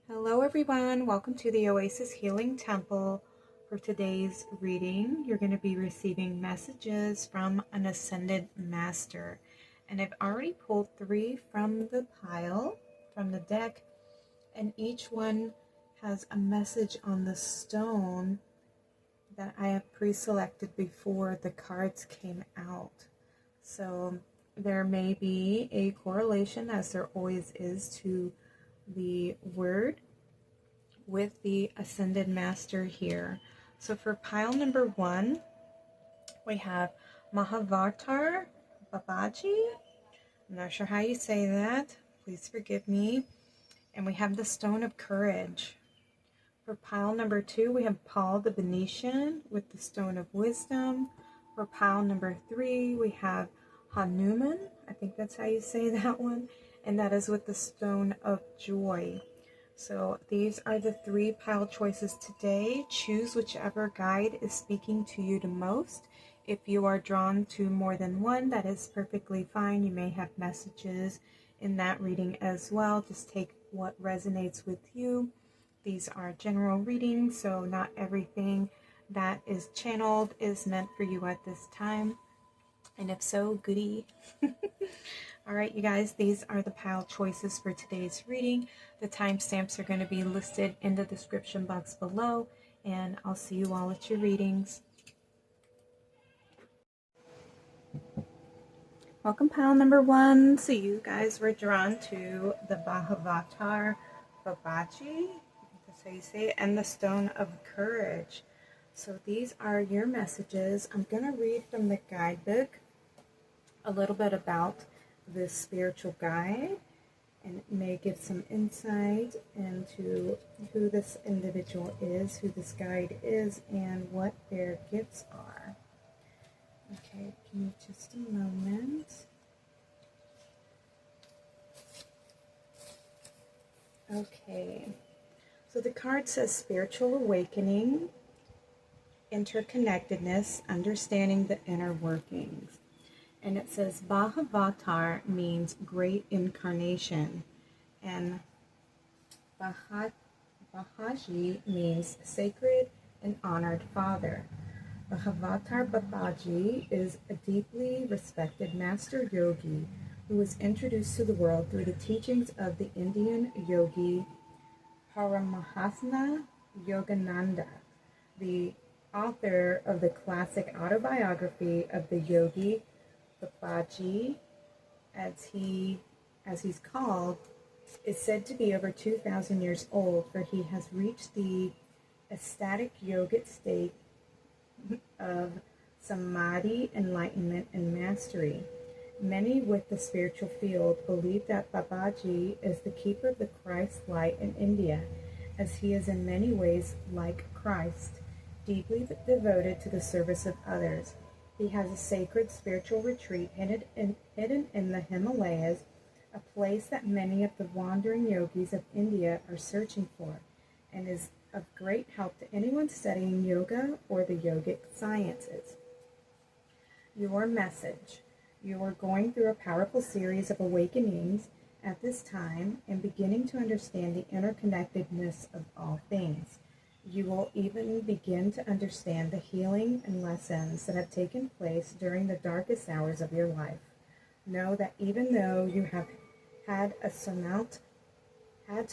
Hello everyone, welcome to the Oasis Healing Temple. For today's reading, you're going to be receiving messages from an Ascended Master. And I've already pulled 3 from the pile, from the deck, and each one has a message on the stone that I have pre-selected before the cards came out. So there may be a correlation, as there always is, to the word with the Ascended Master here. So for pile number 1, we have Mahavatar, Babaji. I'm not sure how you say that. Please forgive me. And we have the Stone of Courage. For pile number 2, we have Paul the Venetian with the Stone of Wisdom. For pile number 3, we have Hanuman. I think that's how you say that one. And that is with the Stone of Joy. So these are the 3 pile choices today. Choose whichever guide is speaking to you the most. If you are drawn to more than one, that is perfectly fine. You may have messages in that reading as well. Just take what resonates with you. These are general readings, so not everything that is channeled is meant for you at this time. And if so, goody. All right, you guys, these are the pile choices for today's reading. The timestamps are going to be listed in the description box below, and I'll see you all at your readings. Welcome, pile number 1. So you guys were drawn to the Mahavatar, Babaji, that's how you say it, and the Stone of Courage. So these are your messages. I'm going to read from the guidebook a little bit about this spiritual guide, and it may give some insight into who this individual is, who this guide is, and what their gifts are. Okay, give me just a moment. Okay, so the card says spiritual awakening, interconnectedness, understanding the inner workings. And it says Mahavatar means great incarnation, and Babaji means sacred and honored father. Mahavatar Babaji is a deeply respected master yogi who was introduced to the world through the teachings of the Indian yogi Paramahansa Yogananda, the author of the classic autobiography of the yogi. Babaji, as he's called, is said to be over 2,000 years old, for he has reached the ecstatic yogic state of samadhi, enlightenment, and mastery. Many with the spiritual field believe that Babaji is the keeper of the Christ light in India, as he is in many ways like Christ, deeply devoted to the service of others. He has a sacred spiritual retreat hidden in the Himalayas, a place that many of the wandering yogis of India are searching for, and is of great help to anyone studying yoga or the yogic sciences. Your message. You are going through a powerful series of awakenings at this time and beginning to understand the interconnectedness of all things. You will even begin to understand the healing and lessons that have taken place during the darkest hours of your life. Know that even though you have had to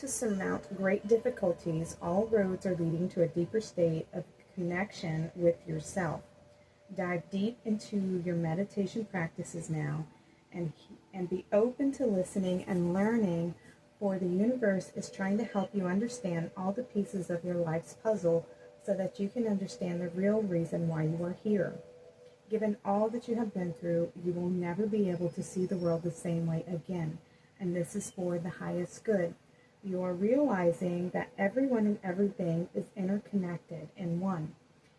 surmount great difficulties, all roads are leading to a deeper state of connection with yourself. Dive deep into your meditation practices now and be open to listening and learning, for the universe is trying to help you understand all the pieces of your life's puzzle so that you can understand the real reason why you are here. Given all that you have been through, you will never be able to see the world the same way again, and this is for the highest good. You are realizing that everyone and everything is interconnected in one,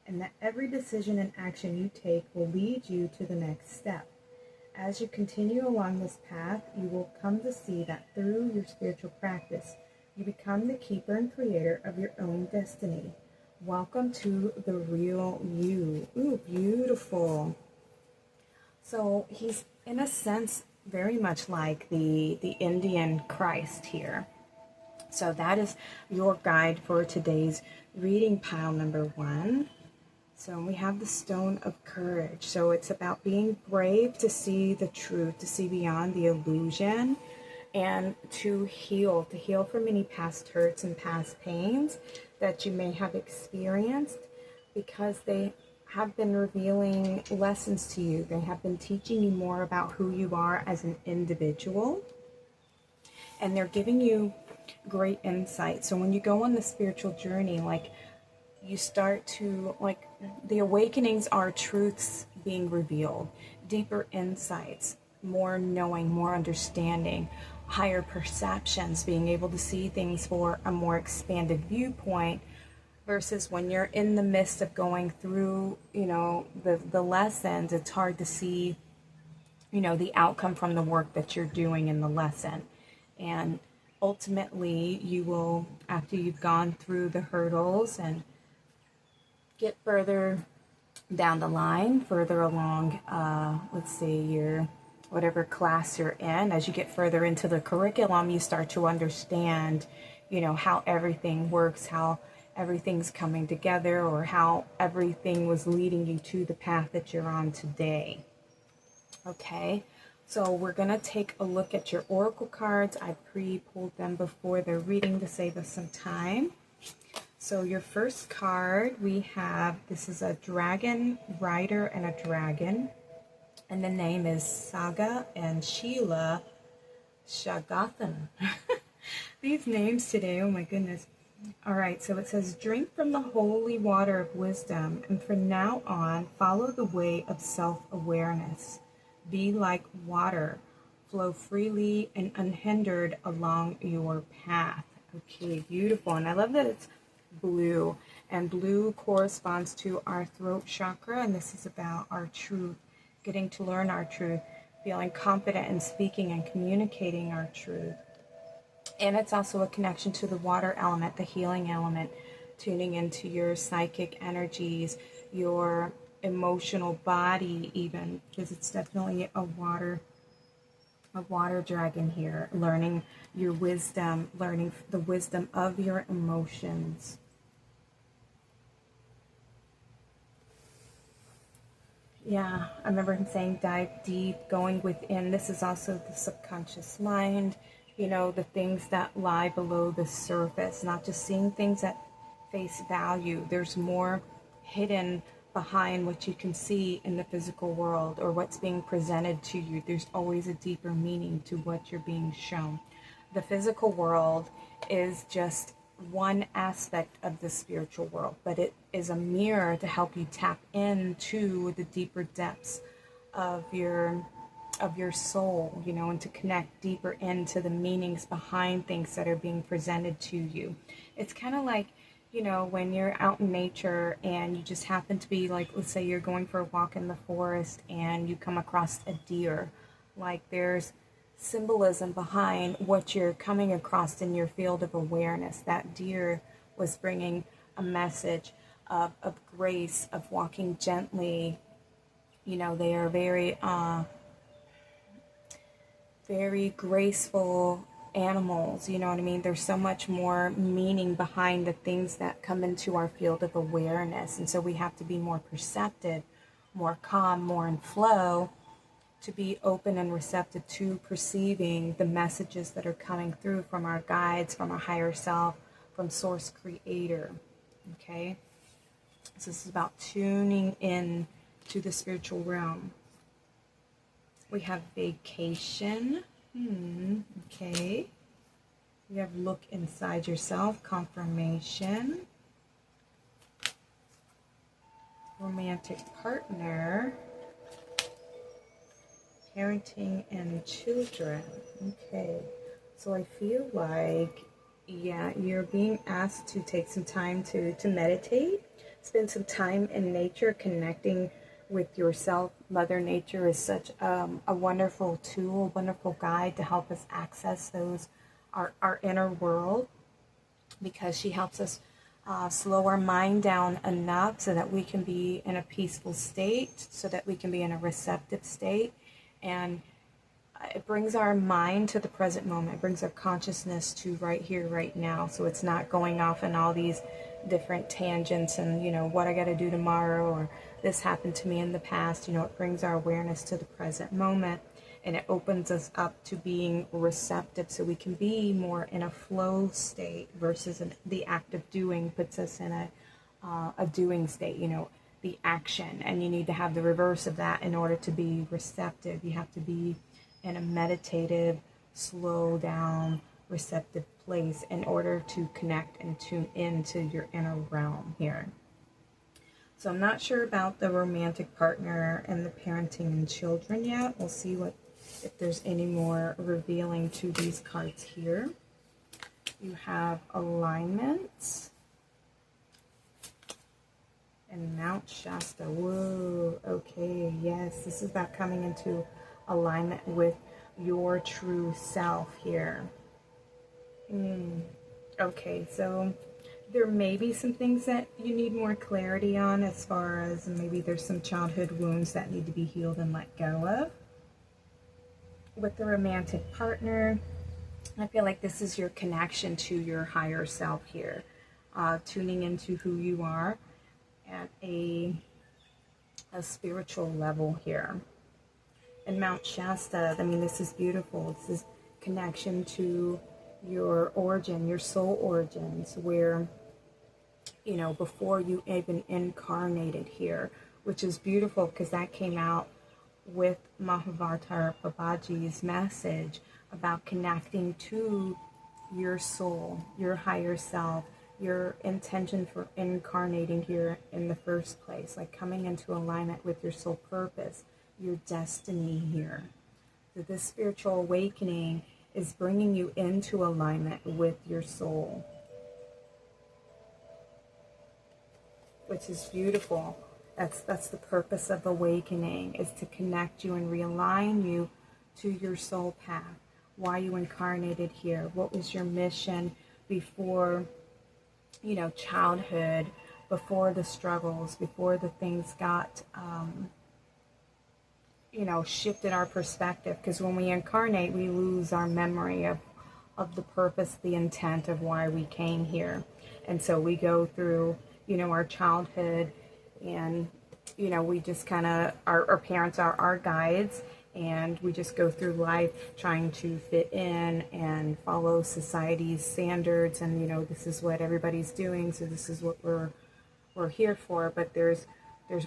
and that every decision and action you take will lead you to the next step. As you continue along this path, you will come to see that through your spiritual practice, you become the keeper and creator of your own destiny. Welcome to the real you. Ooh, beautiful. So he's, in a sense, very much like the Indian Christ here. So that is your guide for today's reading pile number 1. So we have the Stone of Courage. So it's about being brave to see the truth, to see beyond the illusion, and to heal from any past hurts and past pains that you may have experienced, because they have been revealing lessons to you. They have been teaching you more about who you are as an individual, and they're giving you great insight. So when you go on the spiritual journey, like, you start to, like, the awakenings are truths being revealed, deeper insights, more knowing, more understanding, higher perceptions, being able to see things for a more expanded viewpoint, versus when you're in the midst of going through, the lessons, it's hard to see, the outcome from the work that you're doing in the lesson. And ultimately, you will, after you've gone through the hurdles and get further down the line, further along, let's say your whatever class you're in, as you get further into the curriculum, you start to understand, how everything works, how everything's coming together, or how everything was leading you to the path that you're on today. Okay, so we're going to take a look at your oracle cards. I pre-pulled them before the reading to save us some time. So your first card, we have, this is a dragon rider and a dragon, and the name is Saga and Sheila Shagathan. These names today, oh my goodness. All right, so it says, drink from the holy water of wisdom, and from now on, follow the way of self-awareness. Be like water, flow freely and unhindered along your path. Okay, beautiful. And I love that it's blue, and blue corresponds to our throat chakra, and this is about our truth, getting to learn our truth, feeling confident in speaking and communicating our truth. And it's also a connection to the water element, the healing element, tuning into your psychic energies, your emotional body even, because it's definitely a water dragon here, learning your wisdom, learning the wisdom of your emotions. Yeah, I remember him saying dive deep, going within. This is also the subconscious mind, the things that lie below the surface, not just seeing things at face value. There's more hidden behind what you can see in the physical world, or what's being presented to you. There's always a deeper meaning to what you're being shown. The physical world is just one aspect of the spiritual world, but it is a mirror to help you tap into the deeper depths of your soul, and to connect deeper into the meanings behind things that are being presented to you. It's kind of like, when you're out in nature and you just happen to be, like, let's say you're going for a walk in the forest and you come across a deer. Like, there's symbolism behind what you're coming across in your field of awareness. That deer was bringing a message of grace, of walking gently. They are very graceful animals, you know what I mean? There's so much more meaning behind the things that come into our field of awareness, and so we have to be more perceptive, more calm, more in flow, to be open and receptive to perceiving the messages that are coming through from our guides, from our higher self, from Source Creator. Okay, so this is about tuning in to the spiritual realm. We have vacation. Okay. We have look inside yourself, confirmation. Romantic partner. Parenting and children. Okay. So I feel like, yeah, you're being asked to take some time to meditate, spend some time in nature, connecting with yourself. Mother Nature is such a wonderful tool, wonderful guide to help us access our inner world, because she helps us slow our mind down enough so that we can be in a peaceful state, so that we can be in a receptive state, and it brings our mind to the present moment. It brings our consciousness to right here, right now. So it's not going off in all these different tangents and, what I got to do tomorrow, or this happened to me in the past. It brings our awareness to the present moment, and it opens us up to being receptive, so we can be more in a flow state versus the act of doing puts us in a doing state, the action. And you need to have the reverse of that in order to be receptive. You have to be in a meditative, slow down, receptive place in order to connect and tune into your inner realm here. So I'm not sure about the romantic partner and the parenting and children yet. We'll see if there's any more revealing to these cards here. You have alignments and Mount Shasta. Whoa, okay, yes, this is about coming into alignment with your true self here. Okay, so there may be some things that you need more clarity on, as far as maybe there's some childhood wounds that need to be healed and let go of. With the romantic partner, I feel like this is your connection to your higher self here, tuning into who you are at a spiritual level here. And Mount Shasta, this is beautiful. This is connection to your origin, your soul origins, where, before you even incarnated here, which is beautiful because that came out with Mahavatar Babaji's message about connecting to your soul, your higher self, your intention for incarnating here in the first place, like coming into alignment with your soul purpose, your destiny here. So this spiritual awakening is bringing you into alignment with your soul, which is beautiful. That's the purpose of awakening, is to connect you and realign you to your soul path. Why you incarnated here? What was your mission before, childhood, before the struggles, before the things got, shifted our perspective? Because when we incarnate, we lose our memory of the purpose, the intent of why we came here. And so we go through, our childhood, and, we just kind of, our parents are our guides, and we just go through life trying to fit in and follow society's standards. And, this is what everybody's doing, so this is what we're here for. But there's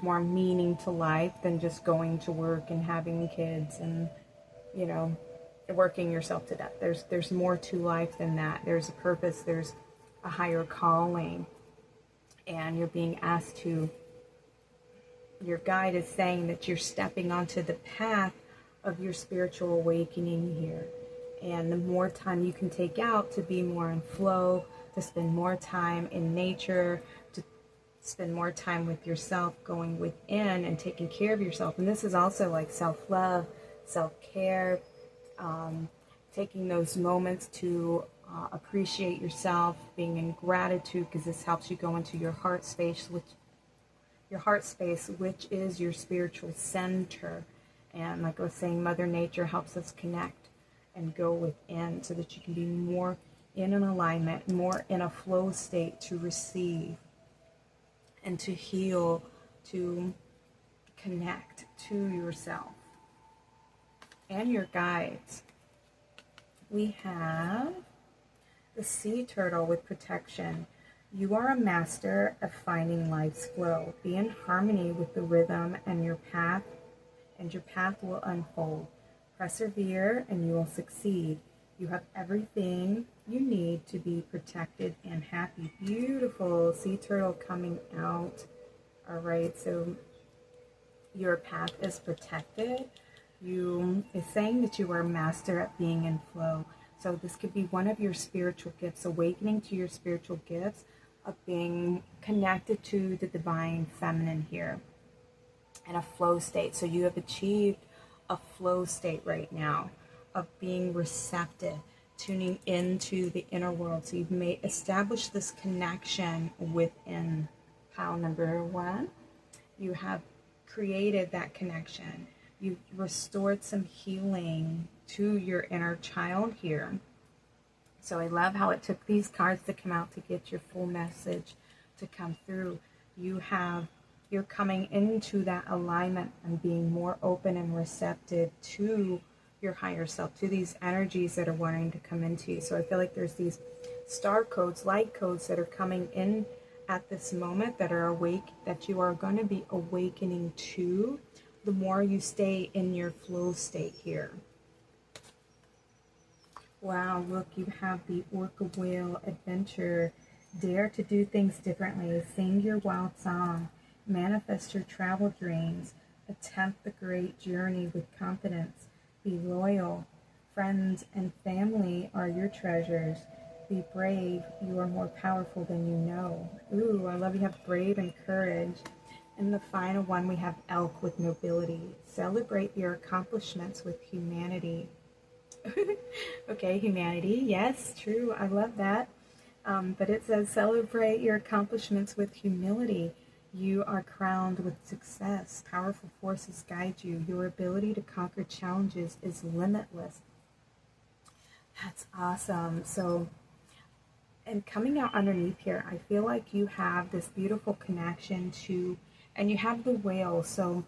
more meaning to life than just going to work and having kids and, working yourself to death. There's more to life than that. There's a purpose, there's a higher calling, and you're being asked to, your guide is saying that you're stepping onto the path of your spiritual awakening here. And the more time you can take out to be more in flow, to spend more time in nature, to spend more time with yourself, going within and taking care of yourself. And this is also like self-love, self-care, taking those moments to appreciate yourself, being in gratitude, because this helps you go into your heart space, which is your spiritual center. And like I was saying, Mother Nature helps us connect and go within so that you can be more in an alignment, more in a flow state to receive and to heal, to connect to yourself and your guides. We have the sea turtle with protection. You are a master of finding life's flow. Be in harmony with the rhythm and your path will unfold. Persevere and you will succeed. You have everything you need to be protected and happy. Beautiful sea turtle coming out. All right, so your path is protected. It's saying that you are a master at being in flow. So this could be one of your spiritual gifts, awakening to your spiritual gifts of being connected to the divine feminine here in a flow state. So you have achieved a flow state right now of being receptive, tuning into the inner world. So you've established this connection within pile number one. You have created that connection. You've restored some healing to your inner child here. So I love how it took these cards to come out to get your full message to come through. You're coming into that alignment and being more open and receptive to your higher self, to these energies that are wanting to come into you. So I feel like there's these star codes, light codes that are coming in at this moment that are awake, that you are going to be awakening to the more you stay in your flow state here. Wow, look, you have the Orca Whale Adventure. Dare to do things differently. Sing your wild song. Manifest your travel dreams. Attempt the great journey with confidence. Be loyal. Friends and family are your treasures. Be brave. You are more powerful than you know. Ooh, I love you have brave and courage. And the final one, we have Elk with nobility. Celebrate your accomplishments with humanity. Okay, humanity. Yes, true. I love that. But it says celebrate your accomplishments with humility. You are crowned with success. Powerful forces guide you. Your ability to conquer challenges is limitless. That's awesome. So, and coming out underneath here, I feel like you have this beautiful connection to, and you have the whale. So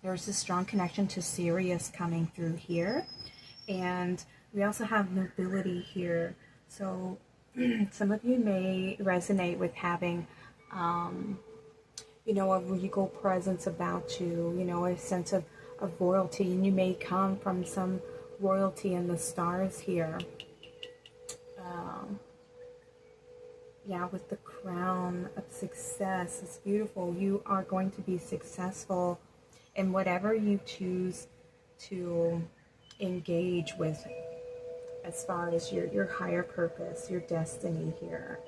there's a strong connection to Sirius coming through here. And we also have nobility here. So some of you may resonate with having, a regal presence about you, a sense of royalty. And you may come from some royalty in the stars here. Yeah, with the crown of success. It's beautiful. You are going to be successful in whatever you choose to engage with as far as your higher purpose, your destiny here.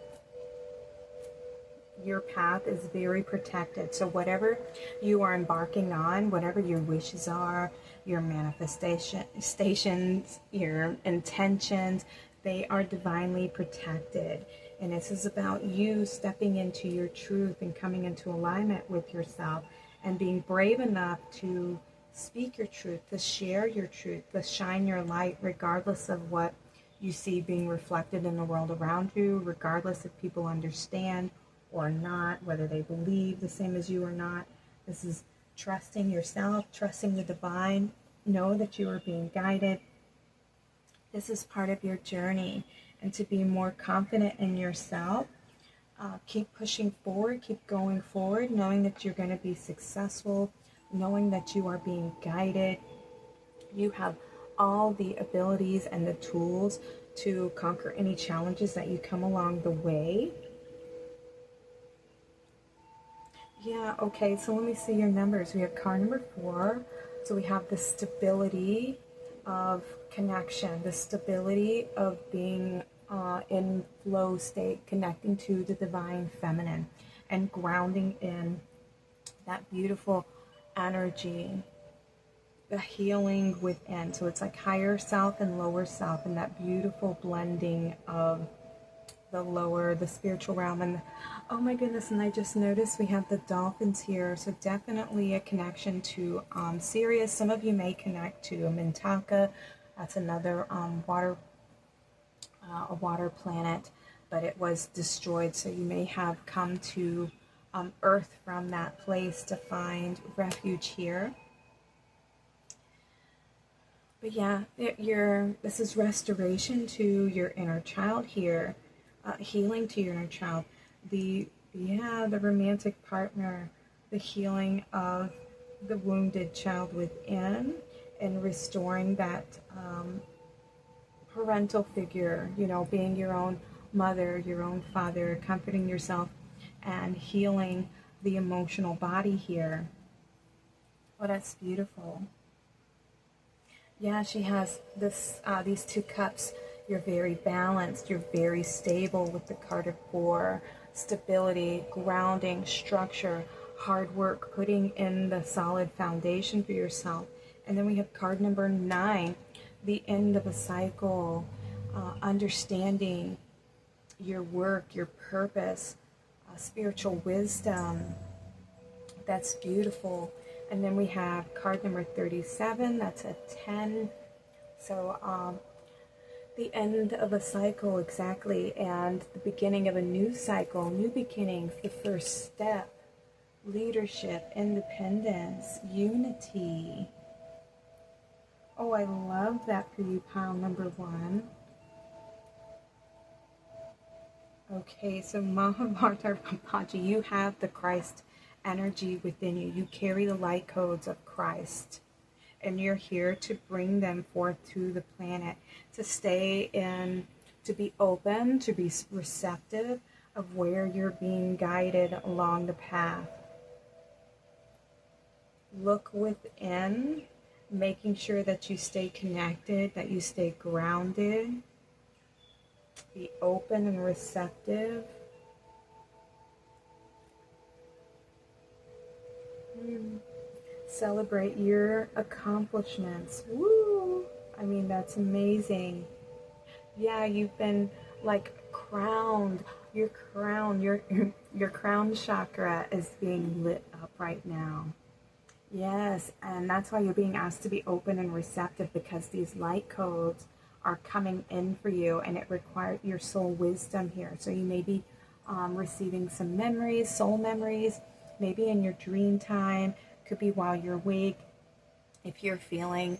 Your path is very protected. So whatever you are embarking on, whatever your wishes are, your manifestations, your intentions, they are divinely protected. And this is about you stepping into your truth and coming into alignment with yourself and being brave enough to speak your truth, to share your truth, to shine your light, regardless of what you see being reflected in the world around you, regardless if people understand or not, whether they believe the same as you or not. This is trusting yourself, trusting the divine. Know that you are being guided. This is part of your journey. And to be more confident in yourself, keep pushing forward, keep going forward, knowing that you're going to be successful, knowing that you are being guided. You have all the abilities and the tools to conquer any challenges that you come along the way. Yeah, okay, so let me see your numbers. We have card number 4. So we have the stability of connection, the stability of being in flow state, connecting to the divine feminine and grounding in that beautiful energy, the healing within. So it's like higher self and lower self, and that beautiful blending of the lower, the spiritual realm. And oh my goodness, and I just noticed we have the dolphins here. So definitely a connection to Sirius. Some of you may connect to Mintaka. That's another a water planet, but it was destroyed. So you may have come to Earth from that place to find refuge here. But yeah, this is restoration to your inner child here, healing to your inner child. The romantic partner, the healing of the wounded child within, and restoring that parental figure, being your own mother, your own father, comforting yourself and healing the emotional body here. Oh, that's beautiful. Yeah, she has these 2 cups. You're very balanced. You're very stable with the card of 4. Stability, grounding, structure, hard work, putting in the solid foundation for yourself. And then we have card number 9, the end of a cycle, understanding your work, your purpose, spiritual wisdom. That's beautiful. And then we have card number 37. That's a 10 So the end of a cycle, exactly, and the beginning of a new cycle, new beginnings, the first step, leadership, independence, unity. Oh, I love that for you, pile number 1. Okay, so Mahavatar Babaji, you have the Christ energy within you. You carry the light codes of Christ. And you're here to bring them forth to the planet, to stay in, to be open, to be receptive of where you're being guided along the path. Look within, making sure that you stay connected, that you stay grounded. Be open and receptive. Celebrate your accomplishments. Woo! I mean, that's amazing. Yeah, you've been like crowned. Your crown, your crown chakra is being lit up right now. Yes, and that's why you're being asked to be open and receptive, because these light codes are coming in for you, and it requires your soul wisdom here. So you may be receiving some memories, soul memories, maybe in your dream time, could be while you're awake. If you're feeling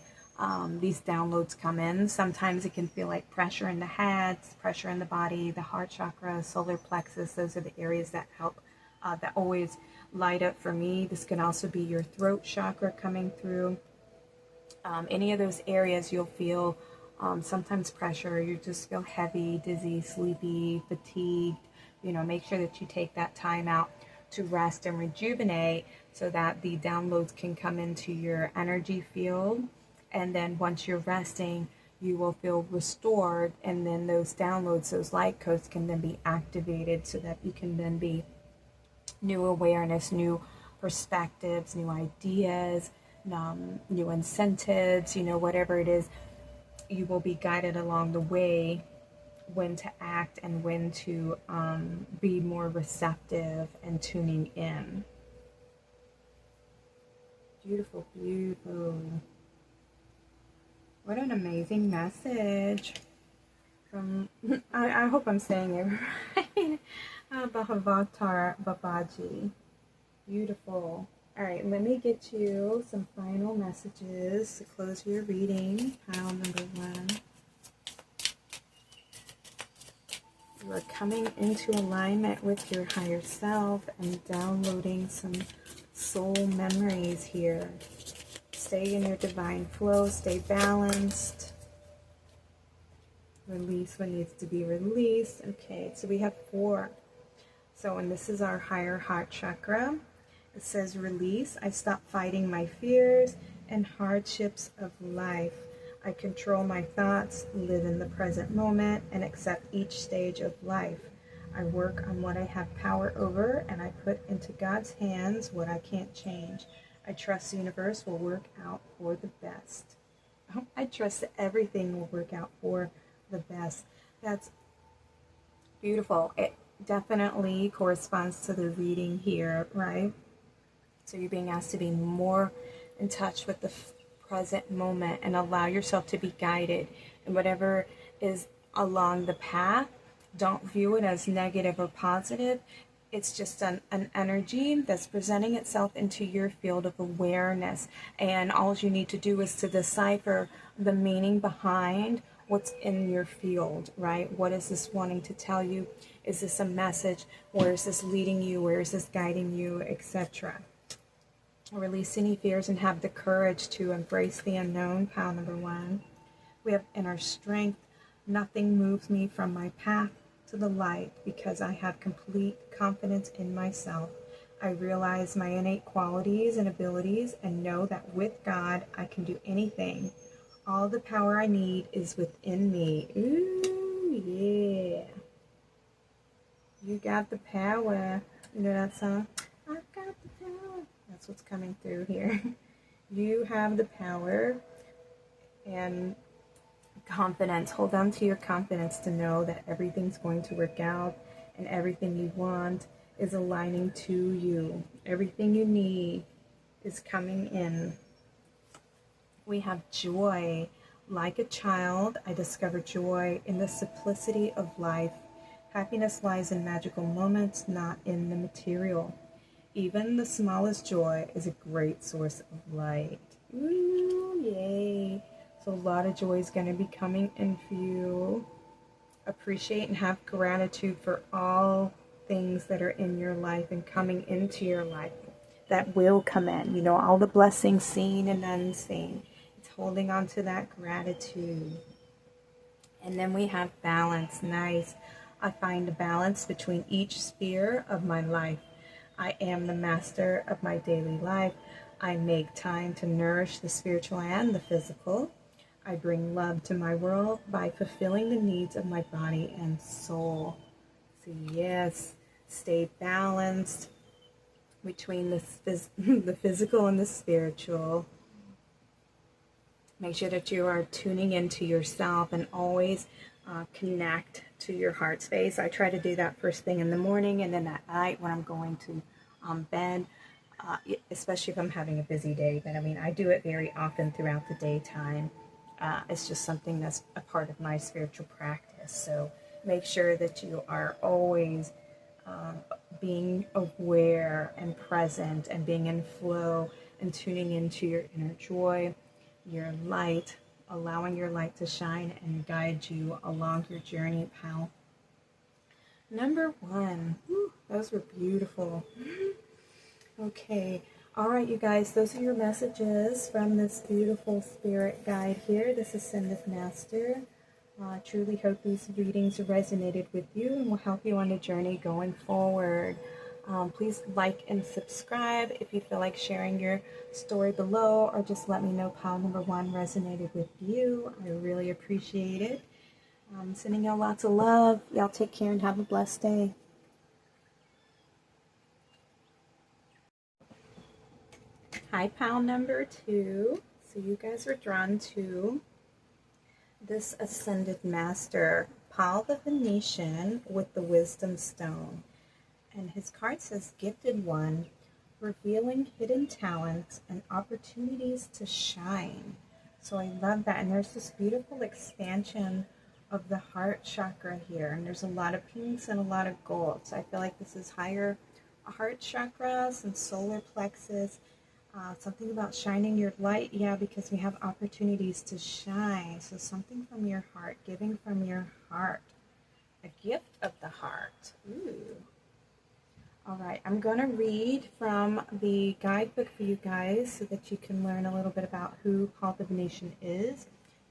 these downloads come in, sometimes it can feel like pressure in the head, pressure in the body, the heart chakra, solar plexus. Those are the areas that help, that always light up for me. This can also be your throat chakra coming through. Any of those areas you'll feel sometimes pressure. You just feel heavy, dizzy, sleepy, fatigued. Make sure that you take that time out to rest and rejuvenate so that the downloads can come into your energy field. And then once you're resting, you will feel restored, and then those downloads, those light codes can then be activated so that you can then be new awareness, new perspectives, new ideas, new incentives, whatever it is. You will be guided along the way when to act and when to be more receptive and tuning in. Beautiful, beautiful. What an amazing message from, I hope I'm saying it right, Mahavatar Babaji. Beautiful. All right, let me get you some final messages to close your reading. Pile number 1. You are coming into alignment with your higher self and downloading some soul memories here. Stay in your divine flow, stay balanced. Release what needs to be released. Okay, so we have 4. So, and this is our higher heart chakra. It says, release. I stop fighting my fears and hardships of life. I control my thoughts, live in the present moment, and accept each stage of life. I work on what I have power over, and I put into God's hands what I can't change. I trust the universe will work out for the best. I trust that everything will work out for the best. That's beautiful. It definitely corresponds to the reading here, right? So you're being asked to be more in touch with the present moment and allow yourself to be guided. And whatever is along the path, don't view it as negative or positive. It's just an energy that's presenting itself into your field of awareness. And all you need to do is to decipher the meaning behind what's in your field, right? What is this wanting to tell you? Is this a message? Where is this leading you? Where is this guiding you, etc.? Release any fears and have the courage to embrace the unknown. Pile number 1. We have inner strength. Nothing moves me from my path to the light because I have complete confidence in myself. I realize my innate qualities and abilities and know that with God I can do anything. All the power I need is within me. Ooh, yeah. You got the power. You know that song? I've got the power. That's what's coming through here. You have the power and confidence. Hold on to your confidence to know that everything's going to work out and everything you want is aligning to you. Everything you need is coming in. We have joy, Like a child, I discovered joy in the simplicity of life. Happiness lies in magical moments, not in the material. Even the smallest joy is a great source of light. Ooh, yay. So a lot of joy is going to be coming in for you. Appreciate and have gratitude for all things that are in your life and coming into your life that will come in. You know, all the blessings seen and unseen. It's holding on to that gratitude. And then we have balance. Nice. I find a balance between each sphere of my life. I am the master of my daily life. I make time to nourish the spiritual and the physical. I bring love to my world by fulfilling the needs of my body and soul. So yes, stay balanced between the physical and the spiritual. Make sure that you are tuning into yourself and always connect to your heart space. I try to do that first thing in the morning and then at night when I'm going to bed, especially if I'm having a busy day. But I mean, I do it very often throughout the daytime. It's just something that's a part of my spiritual practice. So make sure that you are always being aware and present and being in flow and tuning into your inner joy, your light, allowing your light to shine and guide you along your journey, pal. Number 1. Whew, those were beautiful. Okay. All right, you guys, those are your messages from this beautiful spirit guide here, this Ascended Master. Truly hope these readings resonated with you and will help you on the journey going forward. Please like and subscribe if you feel like sharing your story below, or just let me know pile number 1 resonated with you. I really appreciate it. Sending y'all lots of love. Y'all take care and have a blessed day. Hi, pile number 2. So you guys are drawn to this Ascended Master, Paul the Venetian with the Wisdom Stone. And his card says, Gifted One, revealing hidden talents and opportunities to shine. So I love that. And there's this beautiful expansion of the heart chakra here. And there's a lot of pinks and a lot of gold. So I feel like this is higher heart chakra, some solar plexus. Something about shining your light, yeah, because we have opportunities to shine. So something from your heart, giving from your heart, a gift of the heart. Ooh. All right, I'm going to read from the guidebook for you guys so that you can learn a little bit about who Paul the Venetian is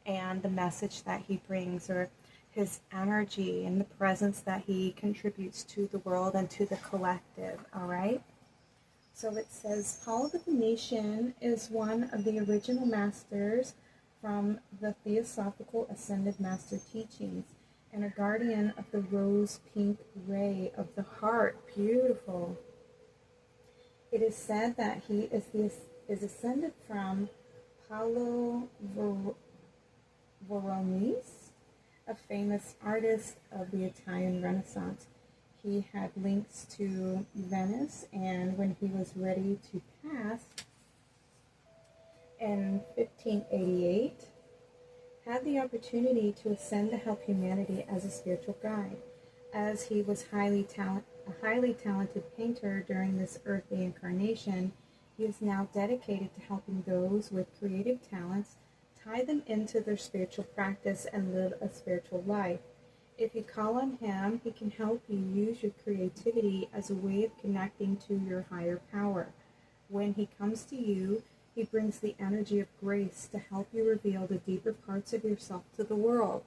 and the message that he brings, or his energy and the presence that he contributes to the world and to the collective. All right. So it says, Paul the Venetian is one of the original masters from the Theosophical Ascended Master teachings and a guardian of the rose pink ray of the heart. Beautiful. It is said that he is ascended from Paolo Veronese, a famous artist of the Italian Renaissance. He had links to Venice, and when he was ready to pass in 1588, had the opportunity to ascend to help humanity as a spiritual guide. As he was a highly talented painter during this earthly incarnation, he is now dedicated to helping those with creative talents tie them into their spiritual practice and live a spiritual life. If you call on him, he can help you use your creativity as a way of connecting to your higher power. When he comes to you, he brings the energy of grace to help you reveal the deeper parts of yourself to the world.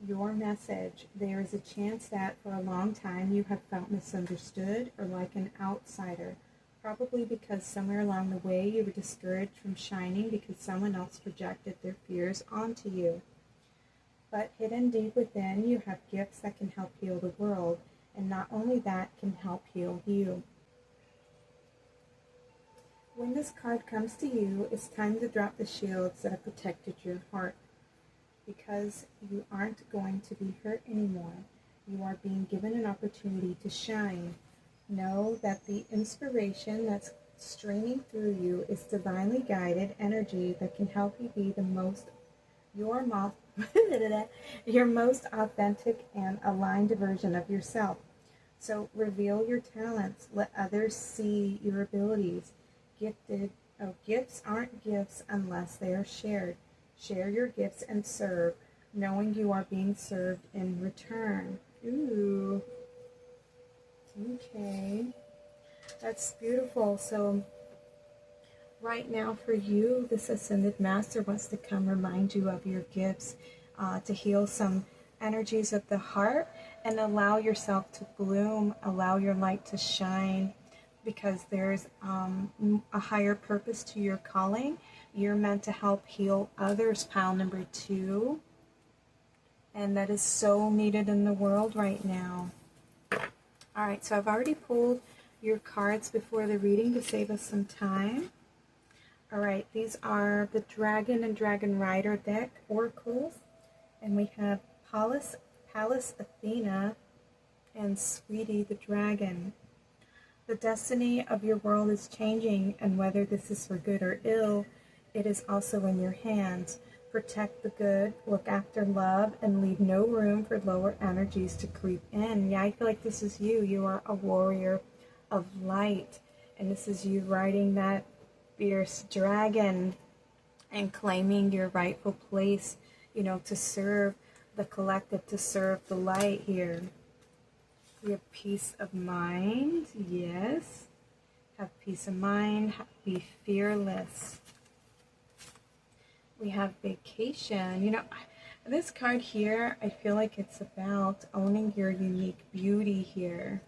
Your message: there is a chance that for a long time you have felt misunderstood or like an outsider, probably because somewhere along the way you were discouraged from shining because someone else projected their fears onto you. But hidden deep within, you have gifts that can help heal the world, and not only that, can help heal you. When this card comes to you, it's time to drop the shields that have protected your heart, because you aren't going to be hurt anymore. You are being given an opportunity to shine. Know that the inspiration that's streaming through you is divinely guided energy that can help you be the most your most, your most authentic and aligned version of yourself. So reveal your talents. Let others see your abilities. Gifts aren't gifts unless they are shared. Share your gifts and serve, knowing you are being served in return. Ooh. Okay. That's beautiful. So right now for you, this Ascended Master wants to come remind you of your gifts, to heal some energies of the heart and allow yourself to bloom, allow your light to shine, because there's a higher purpose to your calling. You're meant to help heal others, pile number 2. And that is so needed in the world right now. All right, so I've already pulled your cards before the reading to save us some time. All right, these are the Dragon and Dragon Rider deck oracles. And we have Pallas Athena and Sweetie the Dragon. The destiny of your world is changing, and whether this is for good or ill, it is also in your hands. Protect the good, look after love, and leave no room for lower energies to creep in. Yeah, I feel like this is you. You are a warrior of light, and this is you riding that fierce dragon and claiming your rightful place, you know, to serve the collective, to serve the light here. We have peace of mind. Yes. Have peace of mind. Be fearless. We have vacation. You know, this card here, I feel like it's about owning your unique beauty here.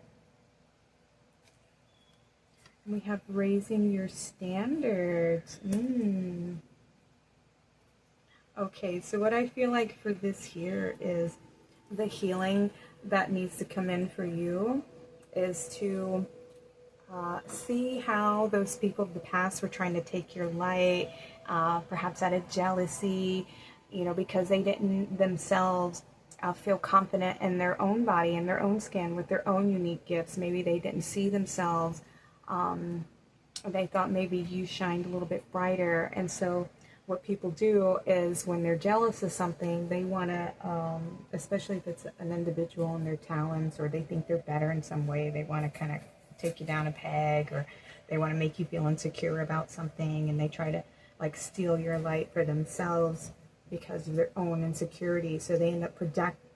And we have raising your standards. Okay, so what I feel like for this here is the healing that needs to come in for you is to see how those people of the past were trying to take your light, perhaps out of jealousy, you know, because they didn't themselves feel confident in their own body, in their own skin, with their own unique gifts. Maybe they didn't see themselves. They thought maybe you shined a little bit brighter. And so what people do is when they're jealous of something, they want to, especially if it's an individual and their talents, or they think they're better in some way, they want to kind of take you down a peg, or they want to make you feel insecure about something, and they try to like steal your light for themselves because of their own insecurity. So they end up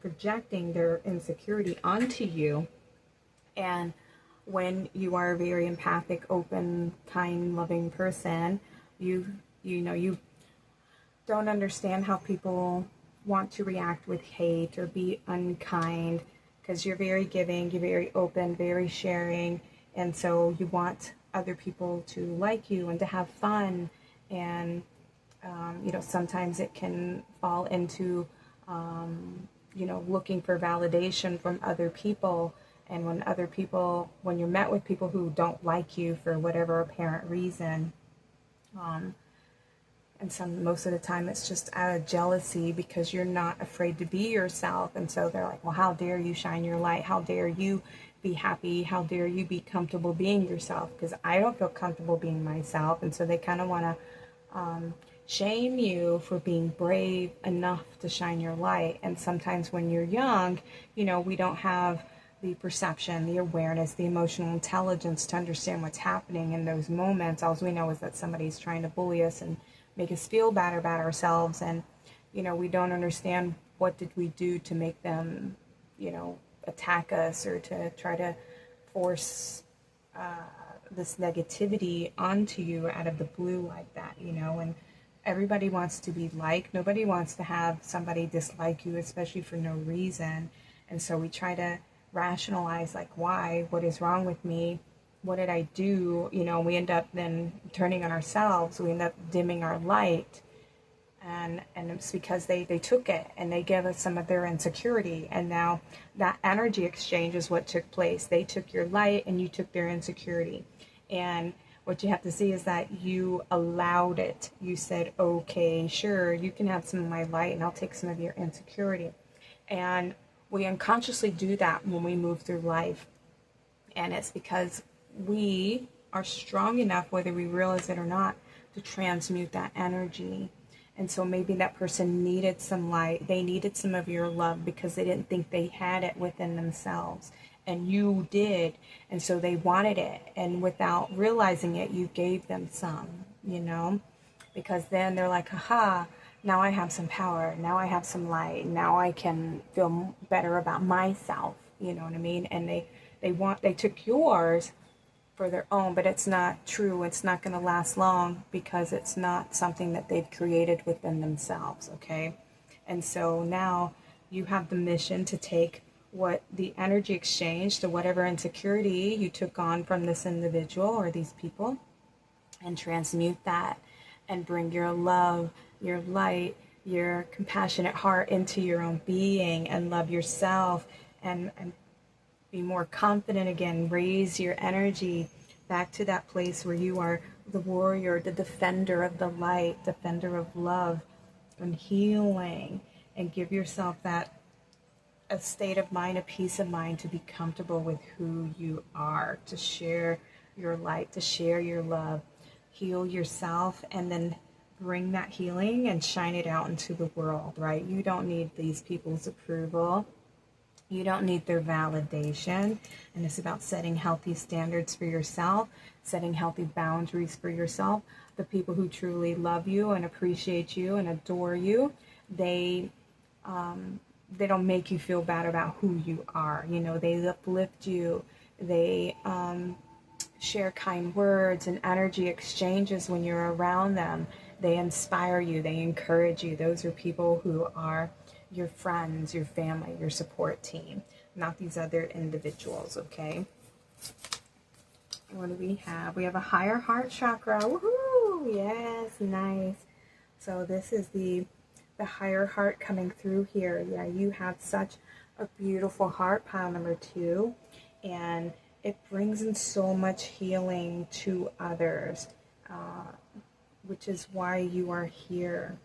projecting their insecurity onto you. And when you are a very empathic, open, kind, loving person, you don't understand how people want to react with hate or be unkind, because you're very giving, you're very open, very sharing, and so you want other people to like you and to have fun. And you know, sometimes it can fall into you know, looking for validation from other people. And when you're met with people who don't like you for whatever apparent reason, and most of the time it's just out of jealousy, because you're not afraid to be yourself. And so they're like, well, how dare you shine your light? How dare you be happy? How dare you be comfortable being yourself? Because I don't feel comfortable being myself. And so they kind of want to shame you for being brave enough to shine your light. And sometimes when you're young, you know, we don't have the perception, the awareness, the emotional intelligence to understand what's happening in those moments. All we know is that somebody's trying to bully us and make us feel bad about ourselves. And, you know, we don't understand what did we do to make them, you know, attack us, or to try to force this negativity onto you out of the blue like that, you know. And everybody wants to be liked. Nobody wants to have somebody dislike you, especially for no reason. And so we try to rationalize, like, why? What is wrong with me? What did I do? You know, we end up then turning on ourselves. We end up dimming our light. And it's because they took it and they gave us some of their insecurity. And now that energy exchange is what took place. They took your light and you took their insecurity. And what you have to see is that you allowed it. You said, okay, sure, you can have some of my light and I'll take some of your insecurity. And we unconsciously do that when we move through life. And it's because we are strong enough, whether we realize it or not, to transmute that energy. And so maybe that person needed some light. They needed some of your love because they didn't think they had it within themselves. And you did. And so they wanted it. And without realizing it, you gave them some, you know? Because then they're like, haha, now I have some power. Now I have some light. Now I can feel better about myself. You know what I mean? And they took yours for their own, but it's not true. It's not going to last long because it's not something that they've created within themselves, okay? And so now you have the mission to take what the energy exchange to whatever insecurity you took on from this individual or these people and transmute that and bring your love, your light, your compassionate heart into your own being and love yourself and be more confident again. Raise your energy back to that place where you are the warrior, the defender of the light, defender of love and healing, and give yourself that a state of mind, a peace of mind to be comfortable with who you are, to share your light, to share your love, heal yourself, and then bring that healing and shine it out into the world, right? You don't need these people's approval. You don't need their validation. And it's about setting healthy standards for yourself, setting healthy boundaries for yourself. The people who truly love you and appreciate you and adore you, they don't make you feel bad about who you are. You know, they uplift you. They share kind words and energy exchanges when you're around them. They inspire you. They encourage you. Those are people who are your friends, your family, your support team, not these other individuals, okay? What do we have? We have a higher heart chakra. Woohoo! Yes, nice. So this is the higher heart coming through here. Yeah, you have such a beautiful heart, pile number 2, and it brings in so much healing to others, which is why you are here.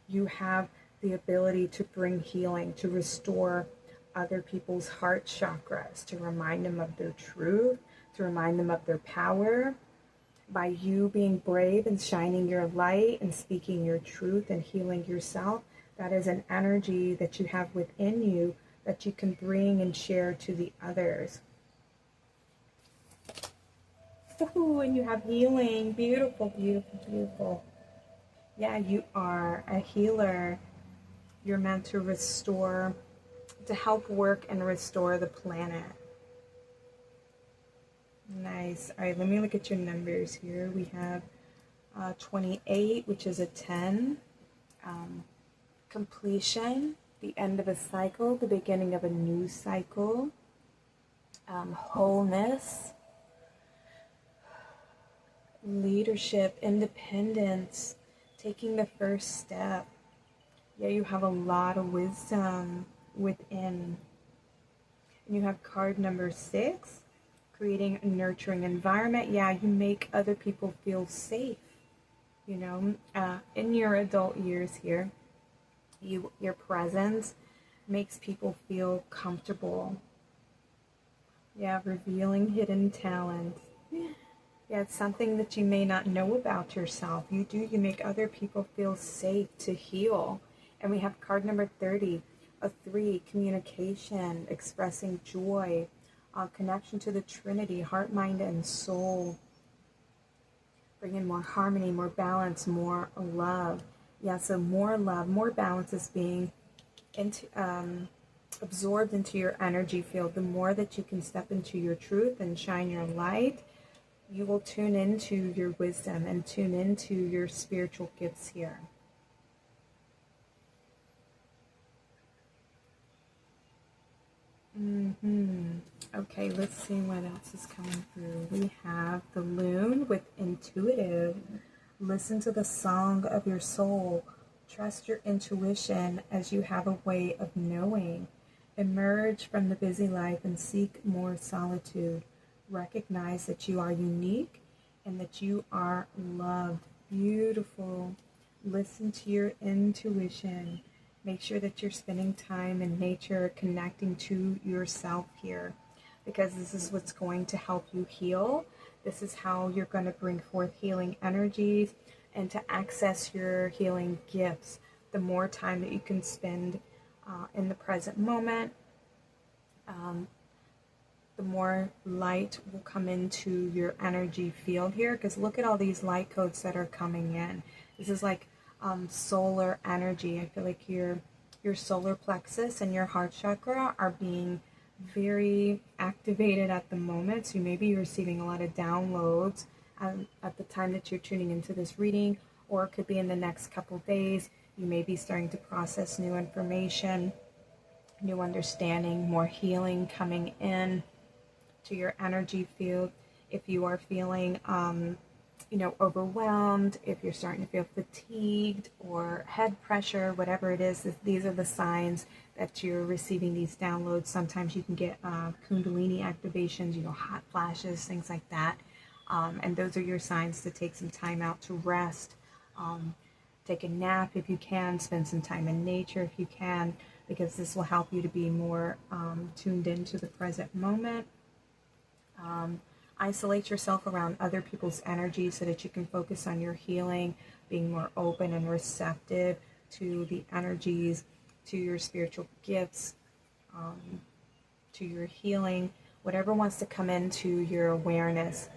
You have the ability to bring healing, to restore other people's heart chakras, to remind them of their truth, to remind them of their power. By you being brave and shining your light and speaking your truth and healing yourself, that is an energy that you have within you that you can bring and share to the others. Ooh, and you have healing. Beautiful, beautiful, beautiful. Yeah, you are a healer. You're meant to restore, to help work and restore the planet. Nice. All right, let me look at your numbers here. We have 28, which is a 10. Completion, the end of a cycle, the beginning of a new cycle. Wholeness, leadership, independence, taking the first step. Yeah, you have a lot of wisdom within. And you have card number 6, creating a nurturing environment. Yeah, you make other people feel safe. You know, in your adult years here, your presence makes people feel comfortable. Yeah, revealing hidden talents. Yeah, it's something that you may not know about yourself. You make other people feel safe to heal. And we have card number 30, a 3, communication, expressing joy, connection to the Trinity, heart, mind, and soul. Bring in more harmony, more balance, more love. Yeah, so more love, more balance is being absorbed into your energy field. The more that you can step into your truth and shine your light, you will tune into your wisdom and tune into your spiritual gifts here. Okay, let's see what else is coming through. We have the Loon with intuitive. Listen to the song of your soul. Trust your intuition as you have a way of knowing. Emerge from the busy life and seek more solitude. Recognize that you are unique and that you are loved. Beautiful. Listen to your intuition. Make sure that you're spending time in nature, connecting to yourself here, because this is what's going to help you heal. This is how you're going to bring forth healing energies and to access your healing gifts. The more time that you can spend in the present moment, the more light will come into your energy field here. Because look at all these light codes that are coming in. This is like solar energy. I feel like your solar plexus and your heart chakra are being very activated at the moment. So you may be receiving a lot of downloads at the time that you're tuning into this reading, or it could be in the next couple days. You may be starting to process new information, new understanding, more healing coming in to your energy field. If you are feeling overwhelmed, if you're starting to feel fatigued or head pressure, whatever it is, these are the signs that you're receiving these downloads. Sometimes you can get kundalini activations, hot flashes, things like that. And those are your signs to take some time out to rest. Take a nap if you can, spend some time in nature if you can, because this will help you to be more tuned into the present moment. Isolate yourself around other people's energy so that you can focus on your healing, being more open and receptive to the energies, to your spiritual gifts, to your healing, whatever wants to come into your awareness.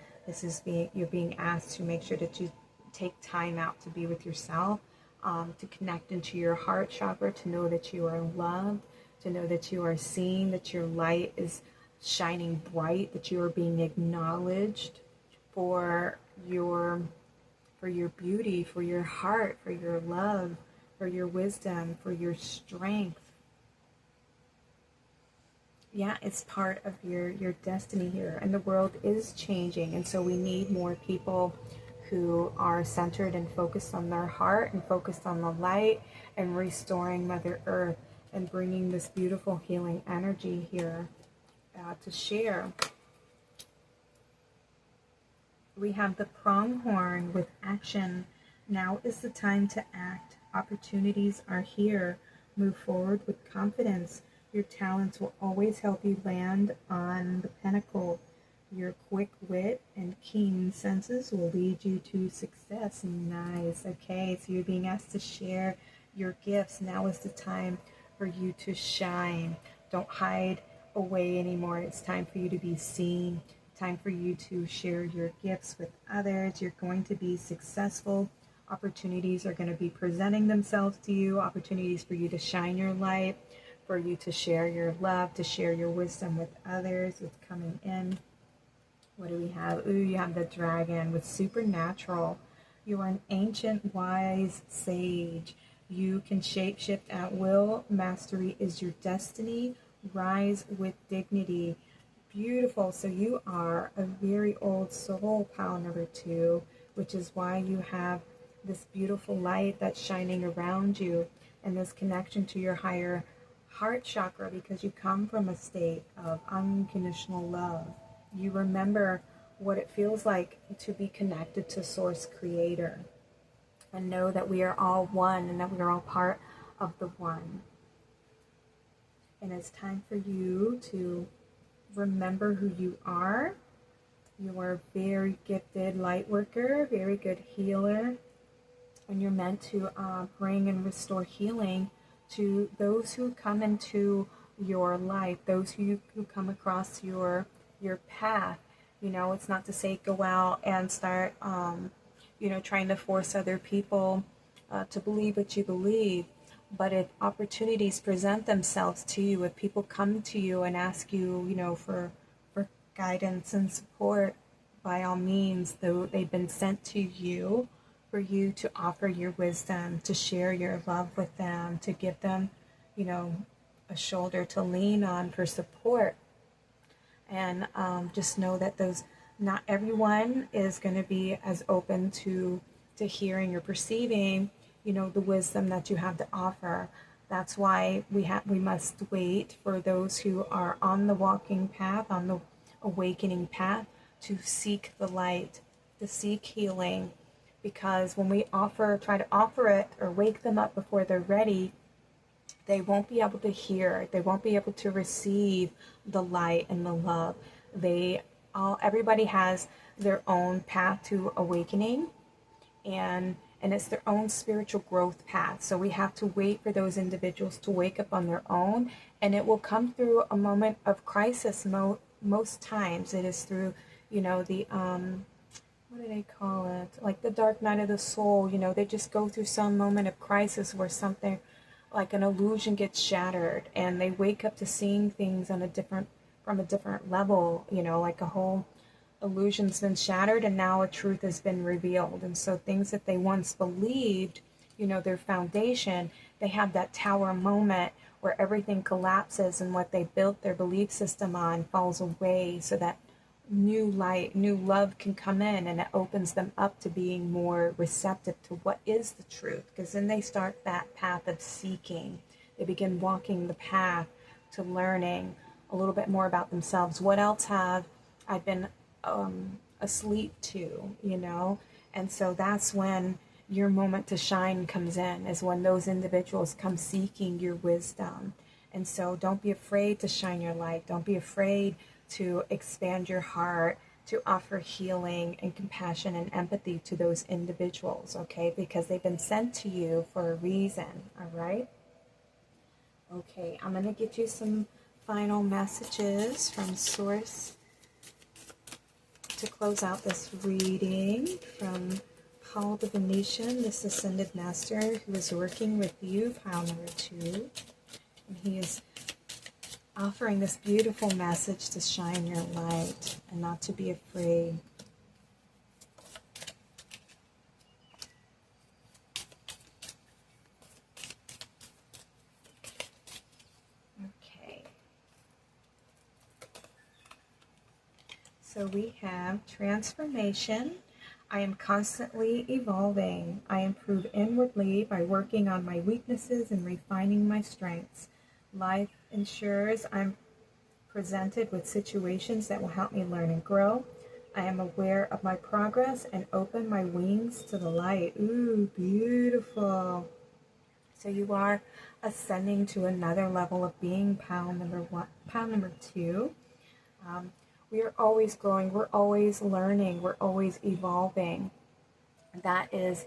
You're being asked to make sure that you take time out to be with yourself, to connect into your heart chakra, to know that you are loved, to know that you are seen, that your light is shining bright, that you are being acknowledged for your beauty, for your heart, for your love, for your wisdom, for your strength. Yeah, it's part of your destiny here, and the world is changing, and so we need more people who are centered and focused on their heart and focused on the light and restoring Mother Earth and bringing this beautiful healing energy here to share. We have the pronghorn with action. Now is the time to act. Opportunities are here. Move forward with confidence. Your talents will always help you land on the pinnacle. Your quick wit and keen senses will lead you to success. Nice. Okay, so you're being asked to share your gifts. Now is the time for you to shine. Don't hide away anymore. It's time for you to be seen. Time for you to share your gifts with others. You're going to be successful. Opportunities are going to be presenting themselves to you. Opportunities for you to shine your light, for you to share your love, to share your wisdom with others. It's coming in. What do we have? Ooh, you have the dragon with supernatural. You are an ancient, wise sage. You can shapeshift at will. Mastery is your destiny. Rise with dignity. Beautiful. So you are a very old soul, pile number 2, which is why you have this beautiful light that's shining around you and this connection to your higher heart chakra, because you come from a state of unconditional love. You remember what it feels like to be connected to Source Creator and know that we are all one and that we are all part of the one. And it's time for you to remember who you are. You are a very gifted light worker, very good healer, and you're meant to bring and restore healing to those who come into your life, those who come across your path. It's not to say go out and start, trying to force other people to believe what you believe. But if opportunities present themselves to you, if people come to you and ask you, for guidance and support, by all means, though they've been sent to you, for you to offer your wisdom, to share your love with them, to give them, a shoulder to lean on for support. And just know that not everyone is going to be as open to hearing or perceiving, the wisdom that you have to offer. That's why we must wait for those who are on the walking path, on the awakening path, to seek the light, to seek healing. Because when we try to offer it or wake them up before they're ready, they won't be able to hear. They won't be able to receive the light and the love. Everybody has their own path to awakening, and and it's their own spiritual growth path. So we have to wait for those individuals to wake up on their own, and it will come through a moment of crisis. Most times it is through, the what do they call it? Like the dark night of the soul. They just go through some moment of crisis where something like an illusion gets shattered, and they wake up to seeing things from a different level, like a whole illusion's been shattered and now a truth has been revealed. And so things that they once believed, their foundation, they have that tower moment where everything collapses and what they built their belief system on falls away, so that new light, new love can come in, and it opens them up to being more receptive to what is the truth. Because then they start that path of seeking. They begin walking the path to learning a little bit more about themselves. What else have I been asleep to, And so that's when your moment to shine comes in, is when those individuals come seeking your wisdom. And so don't be afraid to shine your light. Don't be afraid to expand your heart, to offer healing and compassion and empathy to those individuals, okay? Because they've been sent to you for a reason, all right? Okay, I'm going to get you some final messages from Source to close out this reading from Paul the Venetian, this Ascended Master who is working with you, pile number 2. And he is offering this beautiful message to shine your light and not to be afraid. Okay. So we have transformation. I am constantly evolving. I improve inwardly by working on my weaknesses and refining my strengths. Life ensures I'm presented with situations that will help me learn and grow. I am aware of my progress and open my wings to the light. Ooh, beautiful. So you are ascending to another level of being, pile number 2. We are always growing, we're always learning, we're always evolving. That is,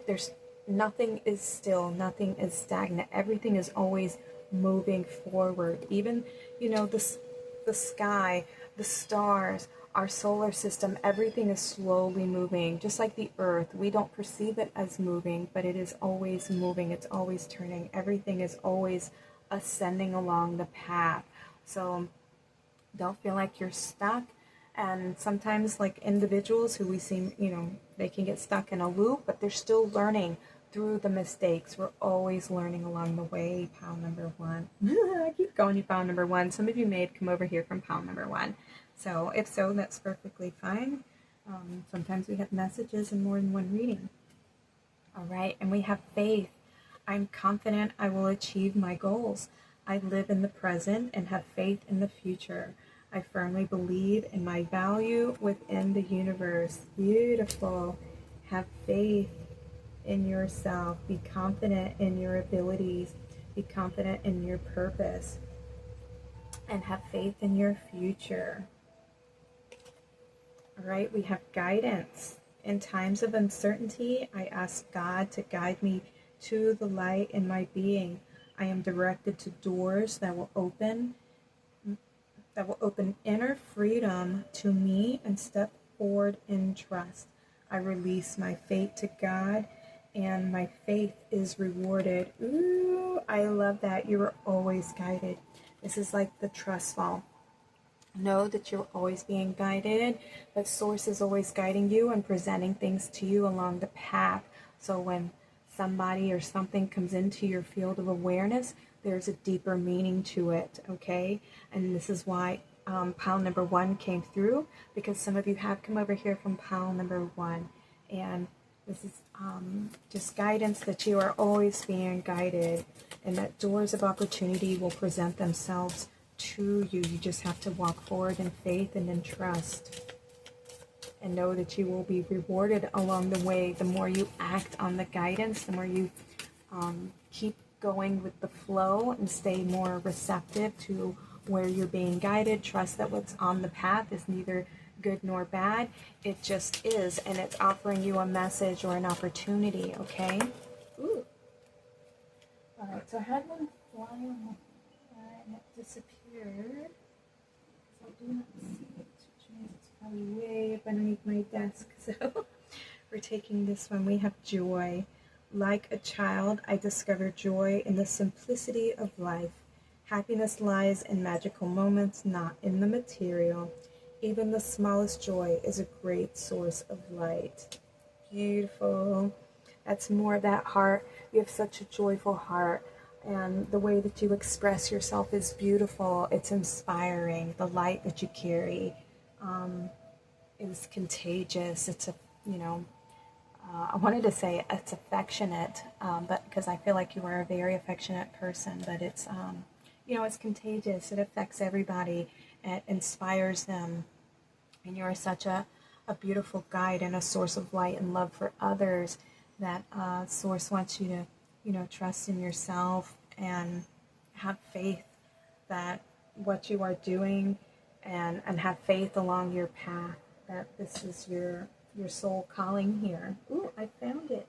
there's nothing is still, nothing is stagnant. Everything is always moving forward. Even, the sky, the stars, our solar system, everything is slowly moving. Just like the earth, we don't perceive it as moving, but it is always moving. It's always turning. Everything is always ascending along the path. So don't feel like you're stuck. And sometimes, like individuals who we seem, they can get stuck in a loop, but they're still learning through the mistakes. We're always learning along the way. Pile number 1. I keep calling you pile number 1. Some of you may have come over here from pile number 1. So if so, that's perfectly fine. Sometimes we have messages in more than one reading. All right, and we have faith. I'm confident I will achieve my goals. I live in the present and have faith in the future. I firmly believe in my value within the universe. Beautiful. Have faith in yourself. Be confident in your abilities. Be confident in your purpose. And have faith in your future. All right, we have guidance. In times of uncertainty, I ask God to guide me to the light in my being. I am directed to doors that will open inner freedom to me and step forward in trust. I release my fate to God, and my faith is rewarded. Ooh, I love that. You are always guided. This is like the trust fall. Know that you're always being guided, but Source is always guiding you and presenting things to you along the path. So when somebody or something comes into your field of awareness, there's a deeper meaning to it, okay? And this is why pile number 1 came through, because some of you have come over here from pile number 1. And this is just guidance that you are always being guided, and that doors of opportunity will present themselves to you. You just have to walk forward in faith and in trust, and know that you will be rewarded along the way. The more you act on the guidance, the more you keep going with the flow and stay more receptive to where you're being guided. Trust that what's on the path is neither good nor bad. It just is, and it's offering you a message or an opportunity, okay? Ooh. All right, so I had one fly on my fly and it disappeared. I do not see it, which means it's probably way up underneath my desk. So we're taking this one. We have joy. Like a child, I discover joy in the simplicity of life. Happiness lies in magical moments, not in the material. Even the smallest joy is a great source of light. Beautiful. That's more of that heart. You have such a joyful heart, and the way that you express yourself is beautiful. It's inspiring. The light that you carry is contagious. It's I wanted to say it's affectionate, but because I feel like you are a very affectionate person, but it's it's contagious. It affects everybody. It inspires them, and you're such a beautiful guide and a source of light and love for others. That source wants you to, trust in yourself and have faith that what you are doing, and have faith along your path, that this is your soul calling here. Ooh, I found it.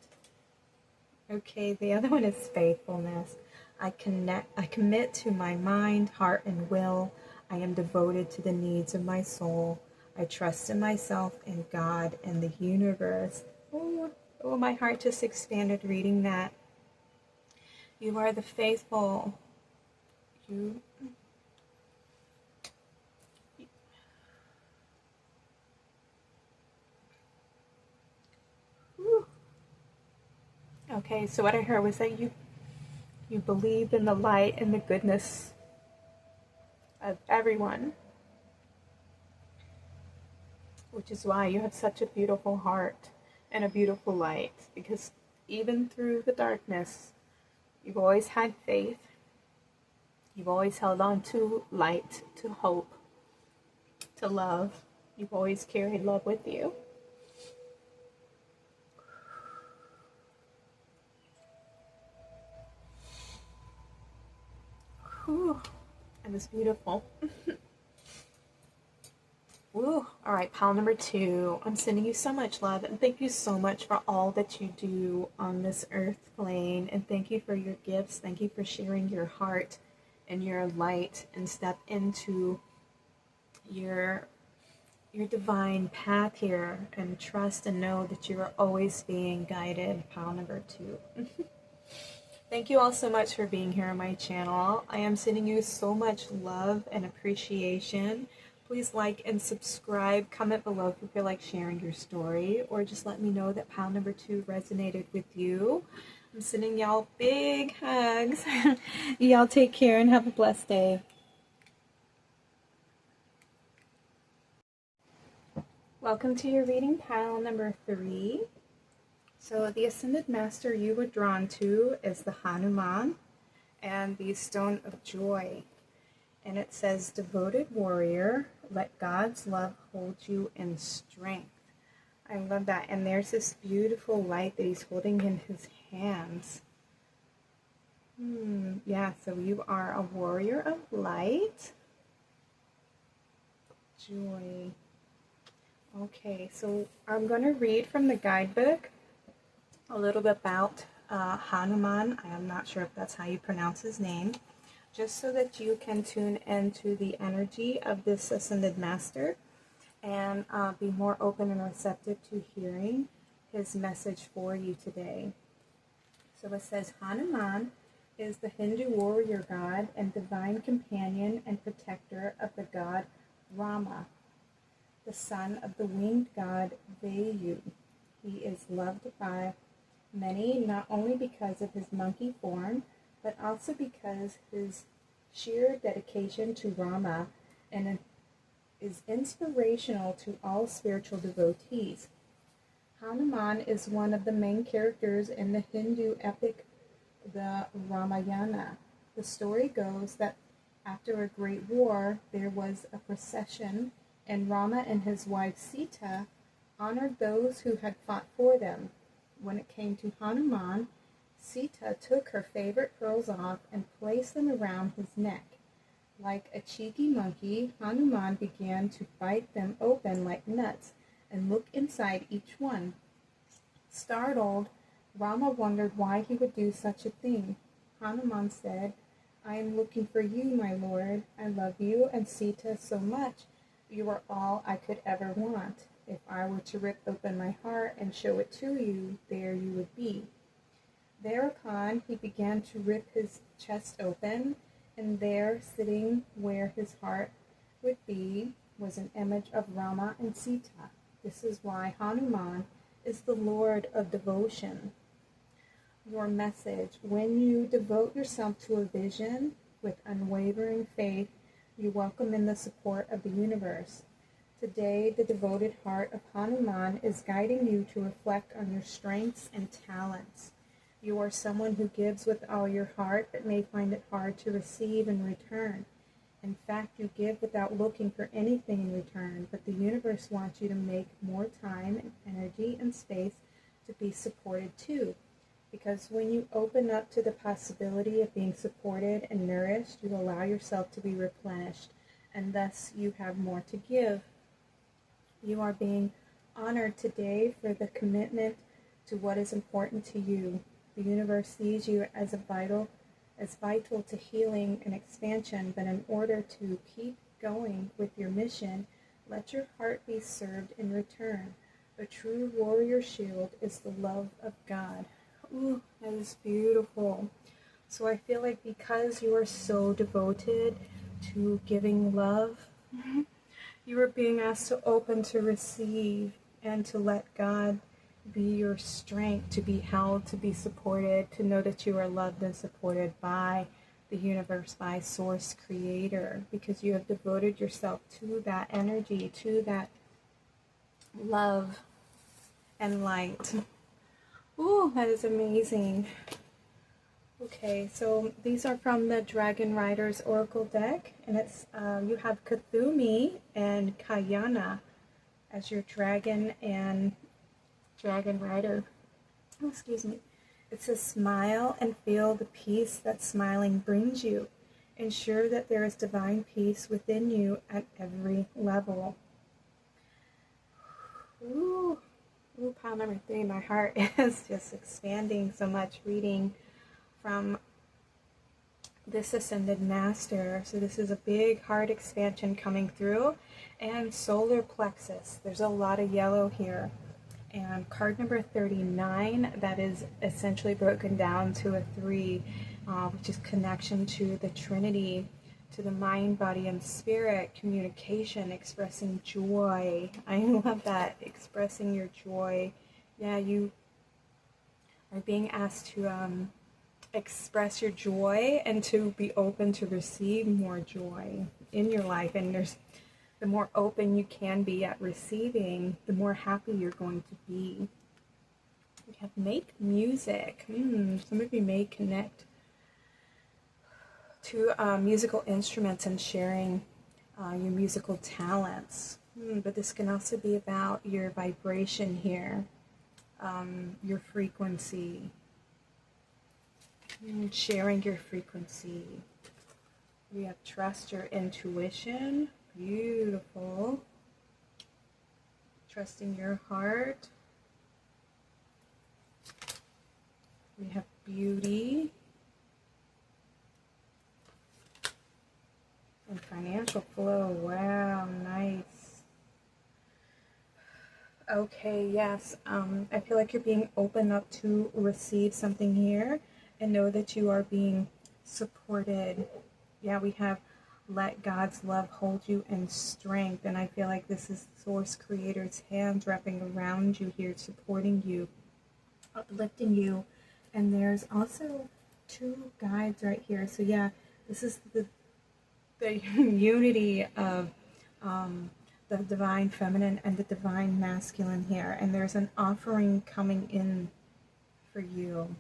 Okay, the other one is faithfulness. I commit to my mind, heart, and will. I am devoted to the needs of my soul. I trust in myself and God and the universe. Oh, my heart just expanded reading that. You are the faithful. Okay, so what I heard was that you believed in the light and the goodness of everyone, which is why you have such a beautiful heart and a beautiful light, because even through the darkness, you've always had faith. You've always held on to light, to hope, to love. You've always carried love with you. Whew. And it's beautiful. Woo. All right, pile number 2. I'm sending you so much love, and thank you so much for all that you do on this earth plane, and thank you for your gifts. Thank you for sharing your heart and your light, and step into your divine path here, and trust and know that you are always being guided. Pile number 2. Thank you all so much for being here on my channel. I am sending you so much love and appreciation. Please like and subscribe. Comment below if you feel like sharing your story, or just let me know that pile number 2 resonated with you. I'm sending y'all big hugs. Y'all take care and have a blessed day. Welcome to your reading, pile number 3. So the Ascended Master you were drawn to is the Hanuman and the Stone of Joy. And it says, devoted warrior, let God's love hold you in strength. I love that. And there's this beautiful light that he's holding in his hands. Yeah, so you are a warrior of light. Joy. Okay, so I'm going to read from the guidebook a little bit about Hanuman. I am not sure if that's how you pronounce his name, just so that you can tune into the energy of this Ascended Master and be more open and receptive to hearing his message for you today. So it says, Hanuman is the Hindu warrior god and divine companion and protector of the god Rama, the son of the winged god Vayu. He is loved by many, not only because of his monkey form, but also because his sheer dedication to Rama and is inspirational to all spiritual devotees. Hanuman is one of the main characters in the Hindu epic, the Ramayana. The story goes that after a great war, there was a procession, and Rama and his wife Sita honored those who had fought for them. When it came to Hanuman, Sita took her favorite pearls off and placed them around his neck. Like a cheeky monkey, Hanuman began to bite them open like nuts and look inside each one. Startled, Rama wondered why he would do such a thing. Hanuman said, I am looking for you, my lord. I love you and Sita so much. You are all I could ever want. If I were to rip open my heart and show it to you, there you would be. Thereupon he began to rip his chest open, and there, sitting where his heart would be, was an image of Rama and Sita. This is why Hanuman is the Lord of devotion. Your message: when you devote yourself to a vision with unwavering faith, you welcome in the support of the universe. Today, the devoted heart of Hanuman is guiding you to reflect on your strengths and talents. You are someone who gives with all your heart but may find it hard to receive in return. In fact, you give without looking for anything in return, but the universe wants you to make more time and energy and space to be supported too. Because when you open up to the possibility of being supported and nourished, you allow yourself to be replenished, and thus you have more to give. You are being honored today for the commitment to what is important to you. The universe sees you as vital to healing and expansion, but in order to keep going with your mission, let your heart be served in return. A true warrior shield is the love of God. Ooh, that is beautiful. So I feel like because you are so devoted to giving love, you are being asked to open to receive and to let God be your strength, to be held, to be supported, to know that you are loved and supported by the universe, by Source Creator, because you have devoted yourself to that energy, to that love and light. Ooh, that is amazing. Okay, so these are from the Dragon Riders Oracle deck, and it's you have Kathumi and Kayana as your dragon and dragon rider. Oh, excuse me. It says, smile and feel the peace that smiling brings you. Ensure that there is divine peace within you at every level. Ooh, pile number 3. My heart is just expanding so much reading from this Ascended Master. So this is a big heart expansion coming through. And solar plexus. There's a lot of yellow here. And card number 39, that is essentially broken down to a 3, which is connection to the Trinity, to the mind, body, and spirit, communication, expressing joy. I love that, expressing your joy. Yeah, you are being asked to express your joy and to be open to receive more joy in your life. And the more open you can be at receiving, the more happy you're going to be. We have make music. Some of you may connect to musical instruments and sharing your musical talents. But this can also be about your vibration here, your frequency, sharing your frequency. We have trust your intuition. Beautiful. Trusting your heart. We have beauty. And financial flow. Wow, nice. Okay, yes. I feel like you're being open up to receive something here and know that you are being supported. Yeah, we have let God's love hold you in strength. And I feel like this is Source Creator's hands wrapping around you here, supporting you, uplifting you. And there's also 2 guides right here. So yeah, this is the unity of the divine feminine and the divine masculine here. And there's an offering coming in for you.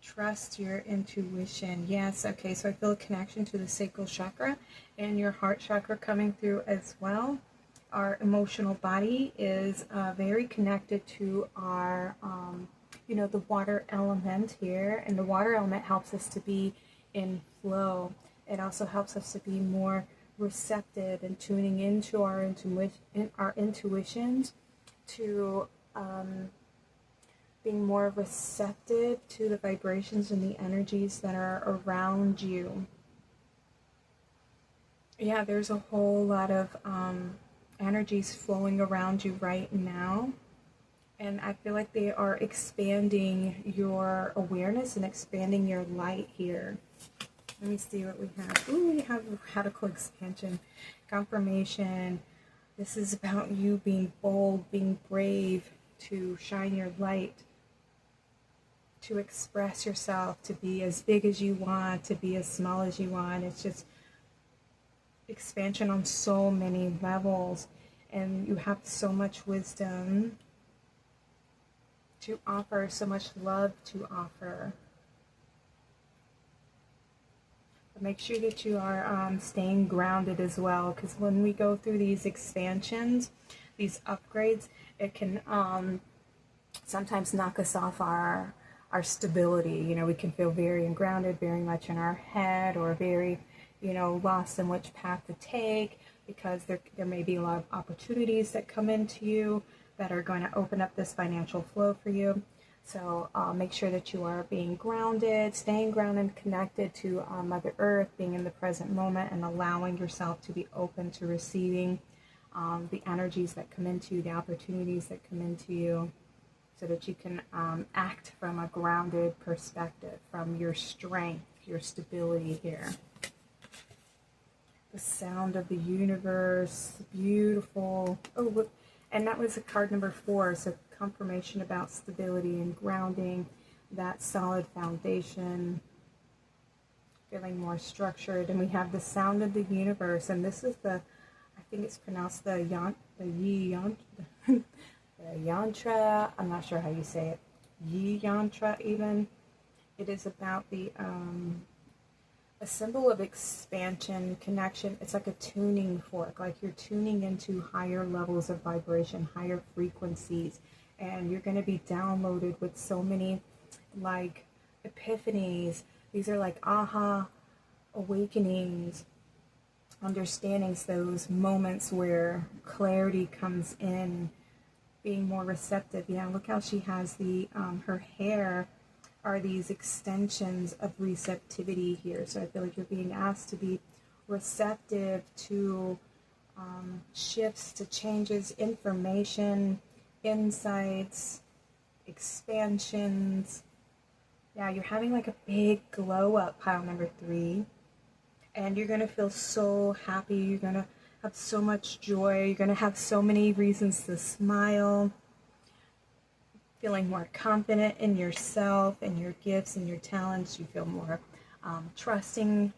Trust your intuition. Yes, okay, so I feel a connection to the sacral chakra and your heart chakra coming through as well. Our emotional body is very connected to our, the water element here. And the water element helps us to be in flow. It also helps us to be more receptive and tuning into our intuitions, to being more receptive to the vibrations and the energies that are around you. Yeah, there's a whole lot of energies flowing around you right now. And I feel like they are expanding your awareness and expanding your light here. Let me see what we have. Ooh, we have radical expansion, confirmation. This is about you being bold, being brave, to shine your light, to express yourself, to be as big as you want, to be as small as you want. It's just expansion on so many levels. And you have so much wisdom to offer, so much love to offer. But make sure that you are staying grounded as well, because when we go through these expansions, these upgrades, it can sometimes knock us off our stability. You know, we can feel very ungrounded, very much in our head, or very, you know, lost in which path to take, because there may be a lot of opportunities that come into you that are going to open up this financial flow for you. So make sure that you are being grounded, staying grounded and connected to Mother Earth, being in the present moment, and allowing yourself to be open to receiving the energies that come into you, the opportunities that come into you, so that you can act from a grounded perspective, from your strength, your stability here. The sound of the universe, beautiful. Oh, look. And that was a card number 4, so confirmation about stability and grounding, that solid foundation, feeling more structured. And we have the sound of the universe, and this is the, I think it's pronounced the yantra. I'm not sure how you say it. Yi yantra even. It is about the a symbol of expansion, connection. It's like a tuning fork, like you're tuning into higher levels of vibration, higher frequencies, and you're going to be downloaded with so many like epiphanies. These are like aha awakenings, understandings, those moments where clarity comes in, being more receptive. Yeah, look how she has the her hair are these extensions of receptivity here. So I feel like you're being asked to be receptive to shifts, to changes, information, insights, expansions. Yeah, you're having like a big glow up, pile number 3. And you're going to feel so happy. You're going to have so much joy. You're going to have so many reasons to smile. Feeling more confident in yourself and your gifts and your talents. You feel more trusting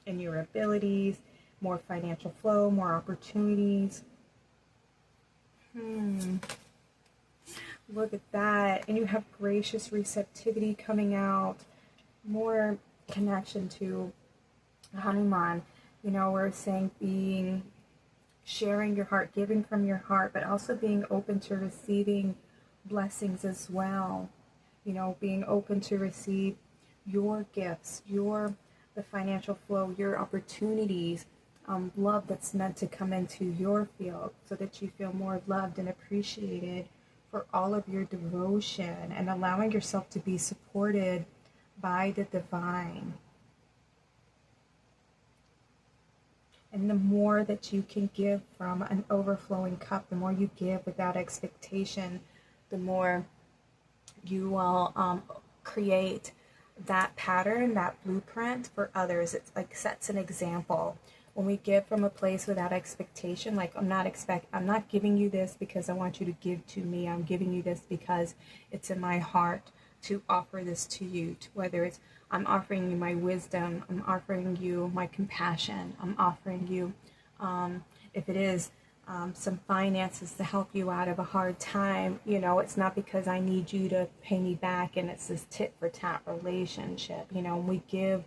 in your abilities, more financial flow, more opportunities. Look at that. And you have gracious receptivity coming out, more connection to Hanuman. You know, we're saying sharing your heart, giving from your heart, but also being open to receiving blessings as well. You know, being open to receive your gifts, the financial flow, your opportunities, love that's meant to come into your field, so that you feel more loved and appreciated for all of your devotion, and allowing yourself to be supported by the divine. And the more that you can give from an overflowing cup, the more you give without expectation, the more you will create that pattern, that blueprint for others. It's like sets an example. When we give from a place without expectation, like I'm not giving you this because I want you to give to me. I'm giving you this because it's in my heart to offer this to you. Whether it's I'm offering you my wisdom, I'm offering you my compassion, I'm offering you, if it is some finances to help you out of a hard time. You know, it's not because I need you to pay me back and it's this tit for tat relationship. You know, we give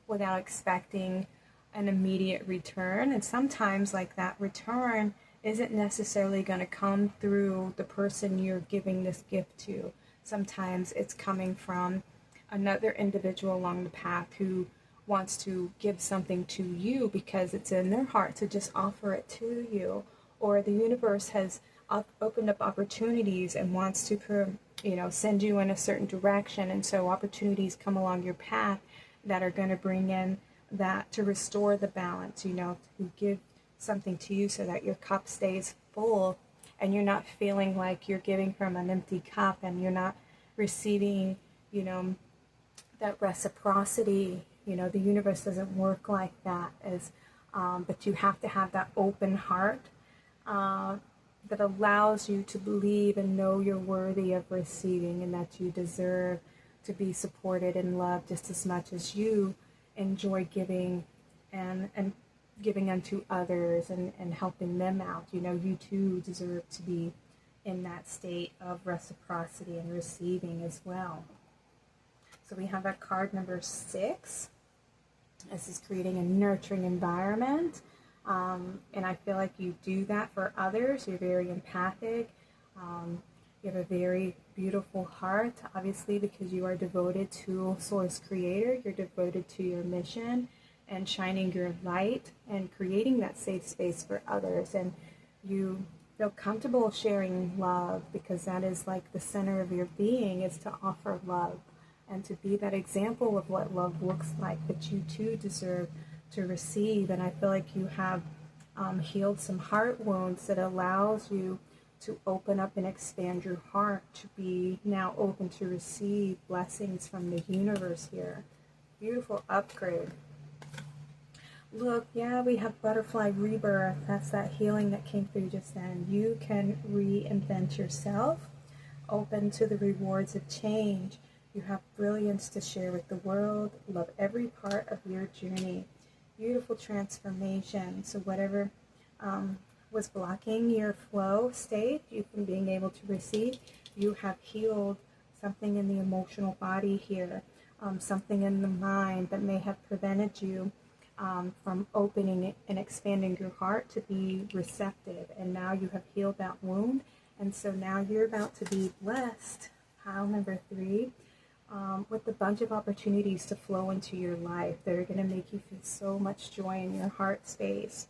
without expecting an immediate return, and sometimes like that return isn't necessarily going to come through the person you're giving this gift to. Sometimes it's coming from another individual along the path who wants to give something to you because it's in their heart to just offer it to you, or the universe has opened up opportunities and wants to send you in a certain direction, and so opportunities come along your path that are going to bring in that to restore the balance, to give something to you so that your cup stays full and you're not feeling like you're giving from an empty cup and you're not receiving, that reciprocity. The universe doesn't work like that, but you have to have that open heart that allows you to believe and know you're worthy of receiving, and that you deserve to be supported and loved just as much as you enjoy giving and giving unto others and helping them out. You too deserve to be in that state of reciprocity and receiving as well. So we have that card number 6. This is creating a nurturing environment. And I feel like you do that for others. You're very empathic. You have a very beautiful heart, obviously, because you are devoted to Source Creator. You're devoted to your mission and shining your light and creating that safe space for others. And you feel comfortable sharing love because that is like the center of your being, is to offer love and to be that example of what love looks like, but you too deserve to receive. And I feel like you have healed some heart wounds that allows you to open up and expand your heart to be now open to receive blessings from the universe here. Beautiful upgrade. Look, yeah, we have butterfly rebirth. That's that healing that came through just then. You can reinvent yourself, open to the rewards of change. You have brilliance to share with the world. Love every part of your journey. Beautiful transformation. So whatever was blocking your flow state, you from being able to receive, you have healed something in the emotional body here, something in the mind that may have prevented you from opening and expanding your heart to be receptive. And now you have healed that wound. And so now you're about to be blessed, pile number 3, with a bunch of opportunities to flow into your life that are going to make you feel so much joy in your heart space.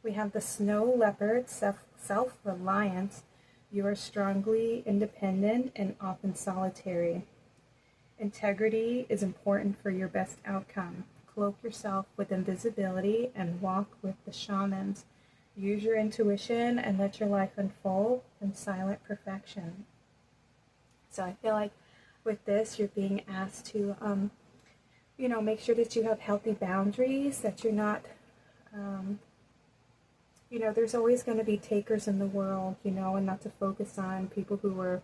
We have the snow leopard, self-reliance. You are strongly independent and often solitary. Integrity is important for your best outcome. Cloak yourself with invisibility and walk with the shamans. Use your intuition and let your life unfold in silent perfection. So I feel like with this, you're being asked to, make sure that you have healthy boundaries, that you're not, there's always going to be takers in the world, and not to focus on people who are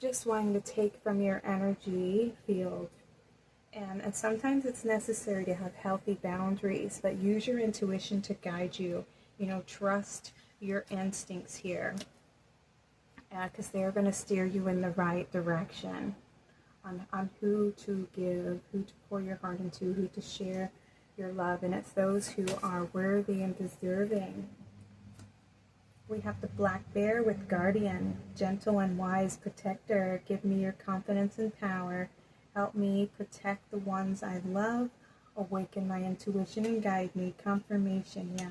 just wanting to take from your energy field. And sometimes it's necessary to have healthy boundaries, but use your intuition to guide you. Trust your instincts here, because they're going to steer you in the right direction on who to give, who to pour your heart into, who to share your love. And it's those who are worthy and deserving. We have the black bear with guardian, gentle and wise protector. Give me your confidence and power. Help me protect the ones I love. Awaken my intuition and guide me. Confirmation, yeah.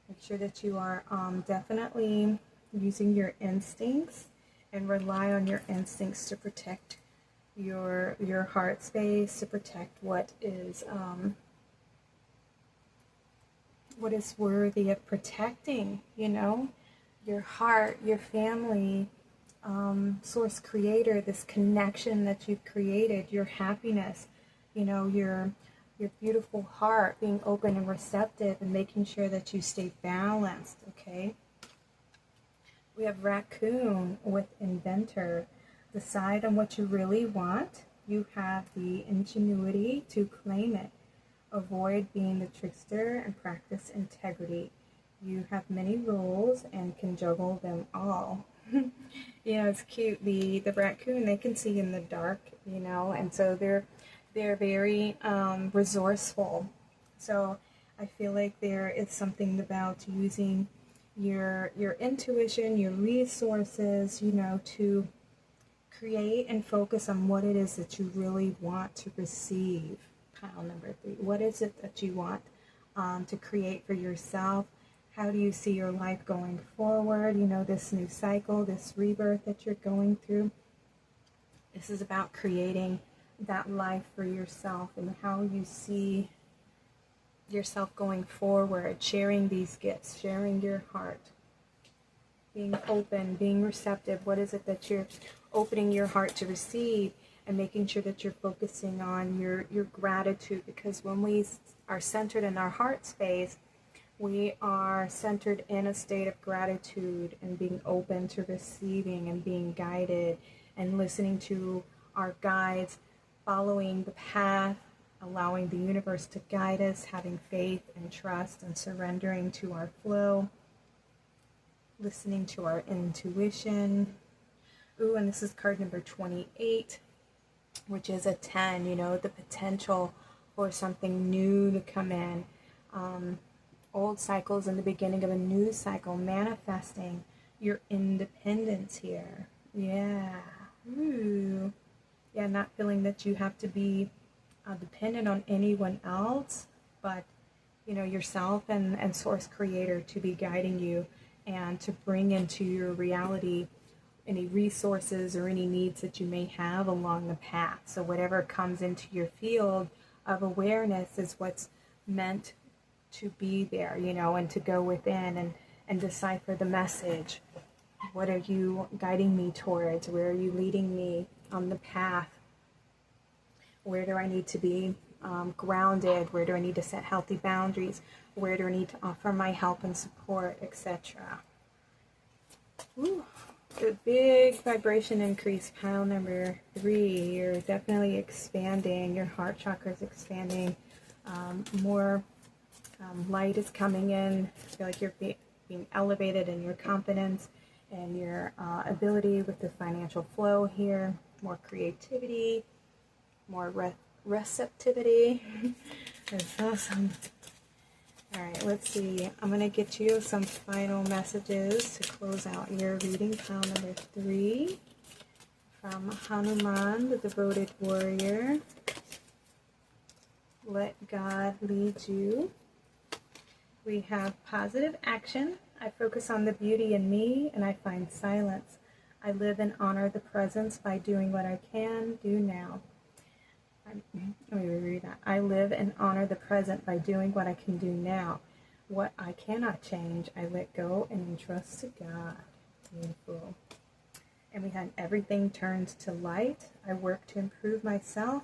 Make sure that you are definitely using your instincts and rely on your instincts to protect your heart space, to protect what is worthy of protecting, your heart, your family, Source Creator, this connection that you've created, your happiness, your beautiful heart, being open and receptive and making sure that you stay balanced, okay? We have raccoon with inventor. Decide on what you really want. You have the ingenuity to claim it. Avoid being the trickster and practice integrity. You have many rules and can juggle them all. It's cute. The raccoon, they can see in the dark, and so they're very resourceful. So I feel like there is something about using your intuition, your resources, to Create and focus on what it is that you really want to receive. Pile number 3. What is it that you want to create for yourself? How do you see your life going forward? You know, this new cycle, this rebirth that you're going through. This is about creating that life for yourself and how you see yourself going forward, sharing these gifts, sharing your heart, being open, being receptive. What is it that you're opening your heart to receive, and making sure that you're focusing on your gratitude, because when we are centered in our heart space, we are centered in a state of gratitude and being open to receiving and being guided and listening to our guides, following the path, allowing the universe to guide us, having faith and trust and surrendering to our flow, listening to our intuition. Ooh, and this is card number 28, which is a 10, you know, the potential for something new to come in. Old cycles in the beginning of a new cycle, manifesting your independence here. Yeah. Ooh. Yeah, not feeling that you have to be dependent on anyone else, but, you know, yourself and Source Creator to be guiding you and to bring into your reality any resources or any needs that you may have along the path. So whatever comes into your field of awareness is what's meant to be there, you know, and to go within and decipher the message. What are you guiding me towards? Where are you leading me on the path? Where do I need to be grounded? Where do I need to set healthy boundaries? Where do I need to offer my help and support, etc.? A big vibration increase, pile number 3. You're definitely expanding. Your heart chakra is expanding. More light is coming in. I feel like you're being elevated in your confidence and your ability with the financial flow here. More creativity, more receptivity. That's awesome. All right, let's see. I'm going to get you some final messages to close out your reading, pile number 3, from Hanuman, the devoted warrior. Let God lead you. We have positive action. I focus on the beauty in me and I find silence. I live and honor the presence by doing what I can do now. Let me reread that. I live and honor the present by doing what I can do now. What I cannot change, I let go and entrust to God. Beautiful. And we had everything turns to light. I work to improve myself,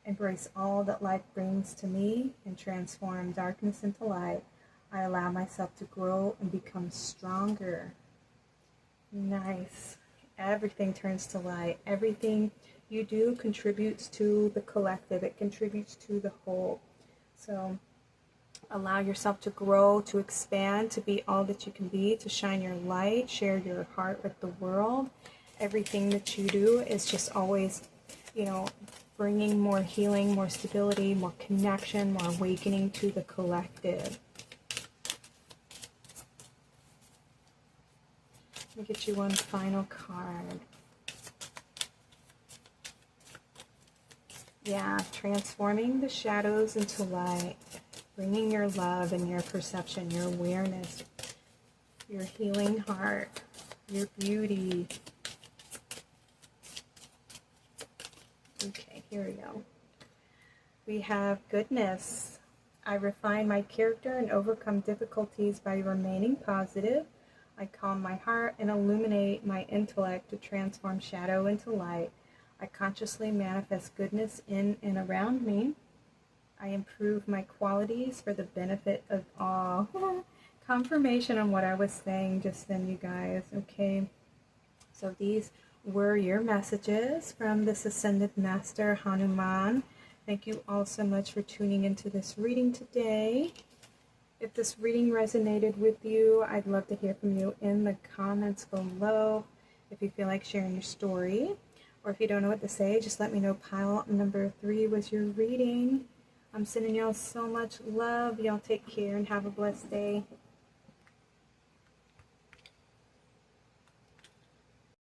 embrace all that life brings to me, and transform darkness into light. I allow myself to grow and become stronger. Nice. Everything turns to light. Everything you do contributes to the collective. It contributes to the whole. So allow yourself to grow, to expand, to be all that you can be, to shine your light, share your heart with the world. Everything that you do is just always, you know, bringing more healing, more stability, more connection, more awakening to the collective. Let me get you one final card. Yeah, transforming the shadows into light, bringing your love and your perception, your awareness, your healing heart, your beauty. Okay, here we go. We have goodness. I refine my character and overcome difficulties by remaining positive. I calm my heart and illuminate my intellect to transform shadow into light. I consciously manifest goodness in and around me. I improve my qualities for the benefit of all. Confirmation on what I was saying just then, you guys. Okay, so these were your messages from this Ascended Master Hanuman. Thank you all so much for tuning into this reading today. If this reading resonated with you, I'd love to hear from you in the comments below. If you feel like sharing your story, or if you don't know what to say, just let me know. Pile number 3 was your reading. I'm sending y'all so much love. Y'all take care and have a blessed day.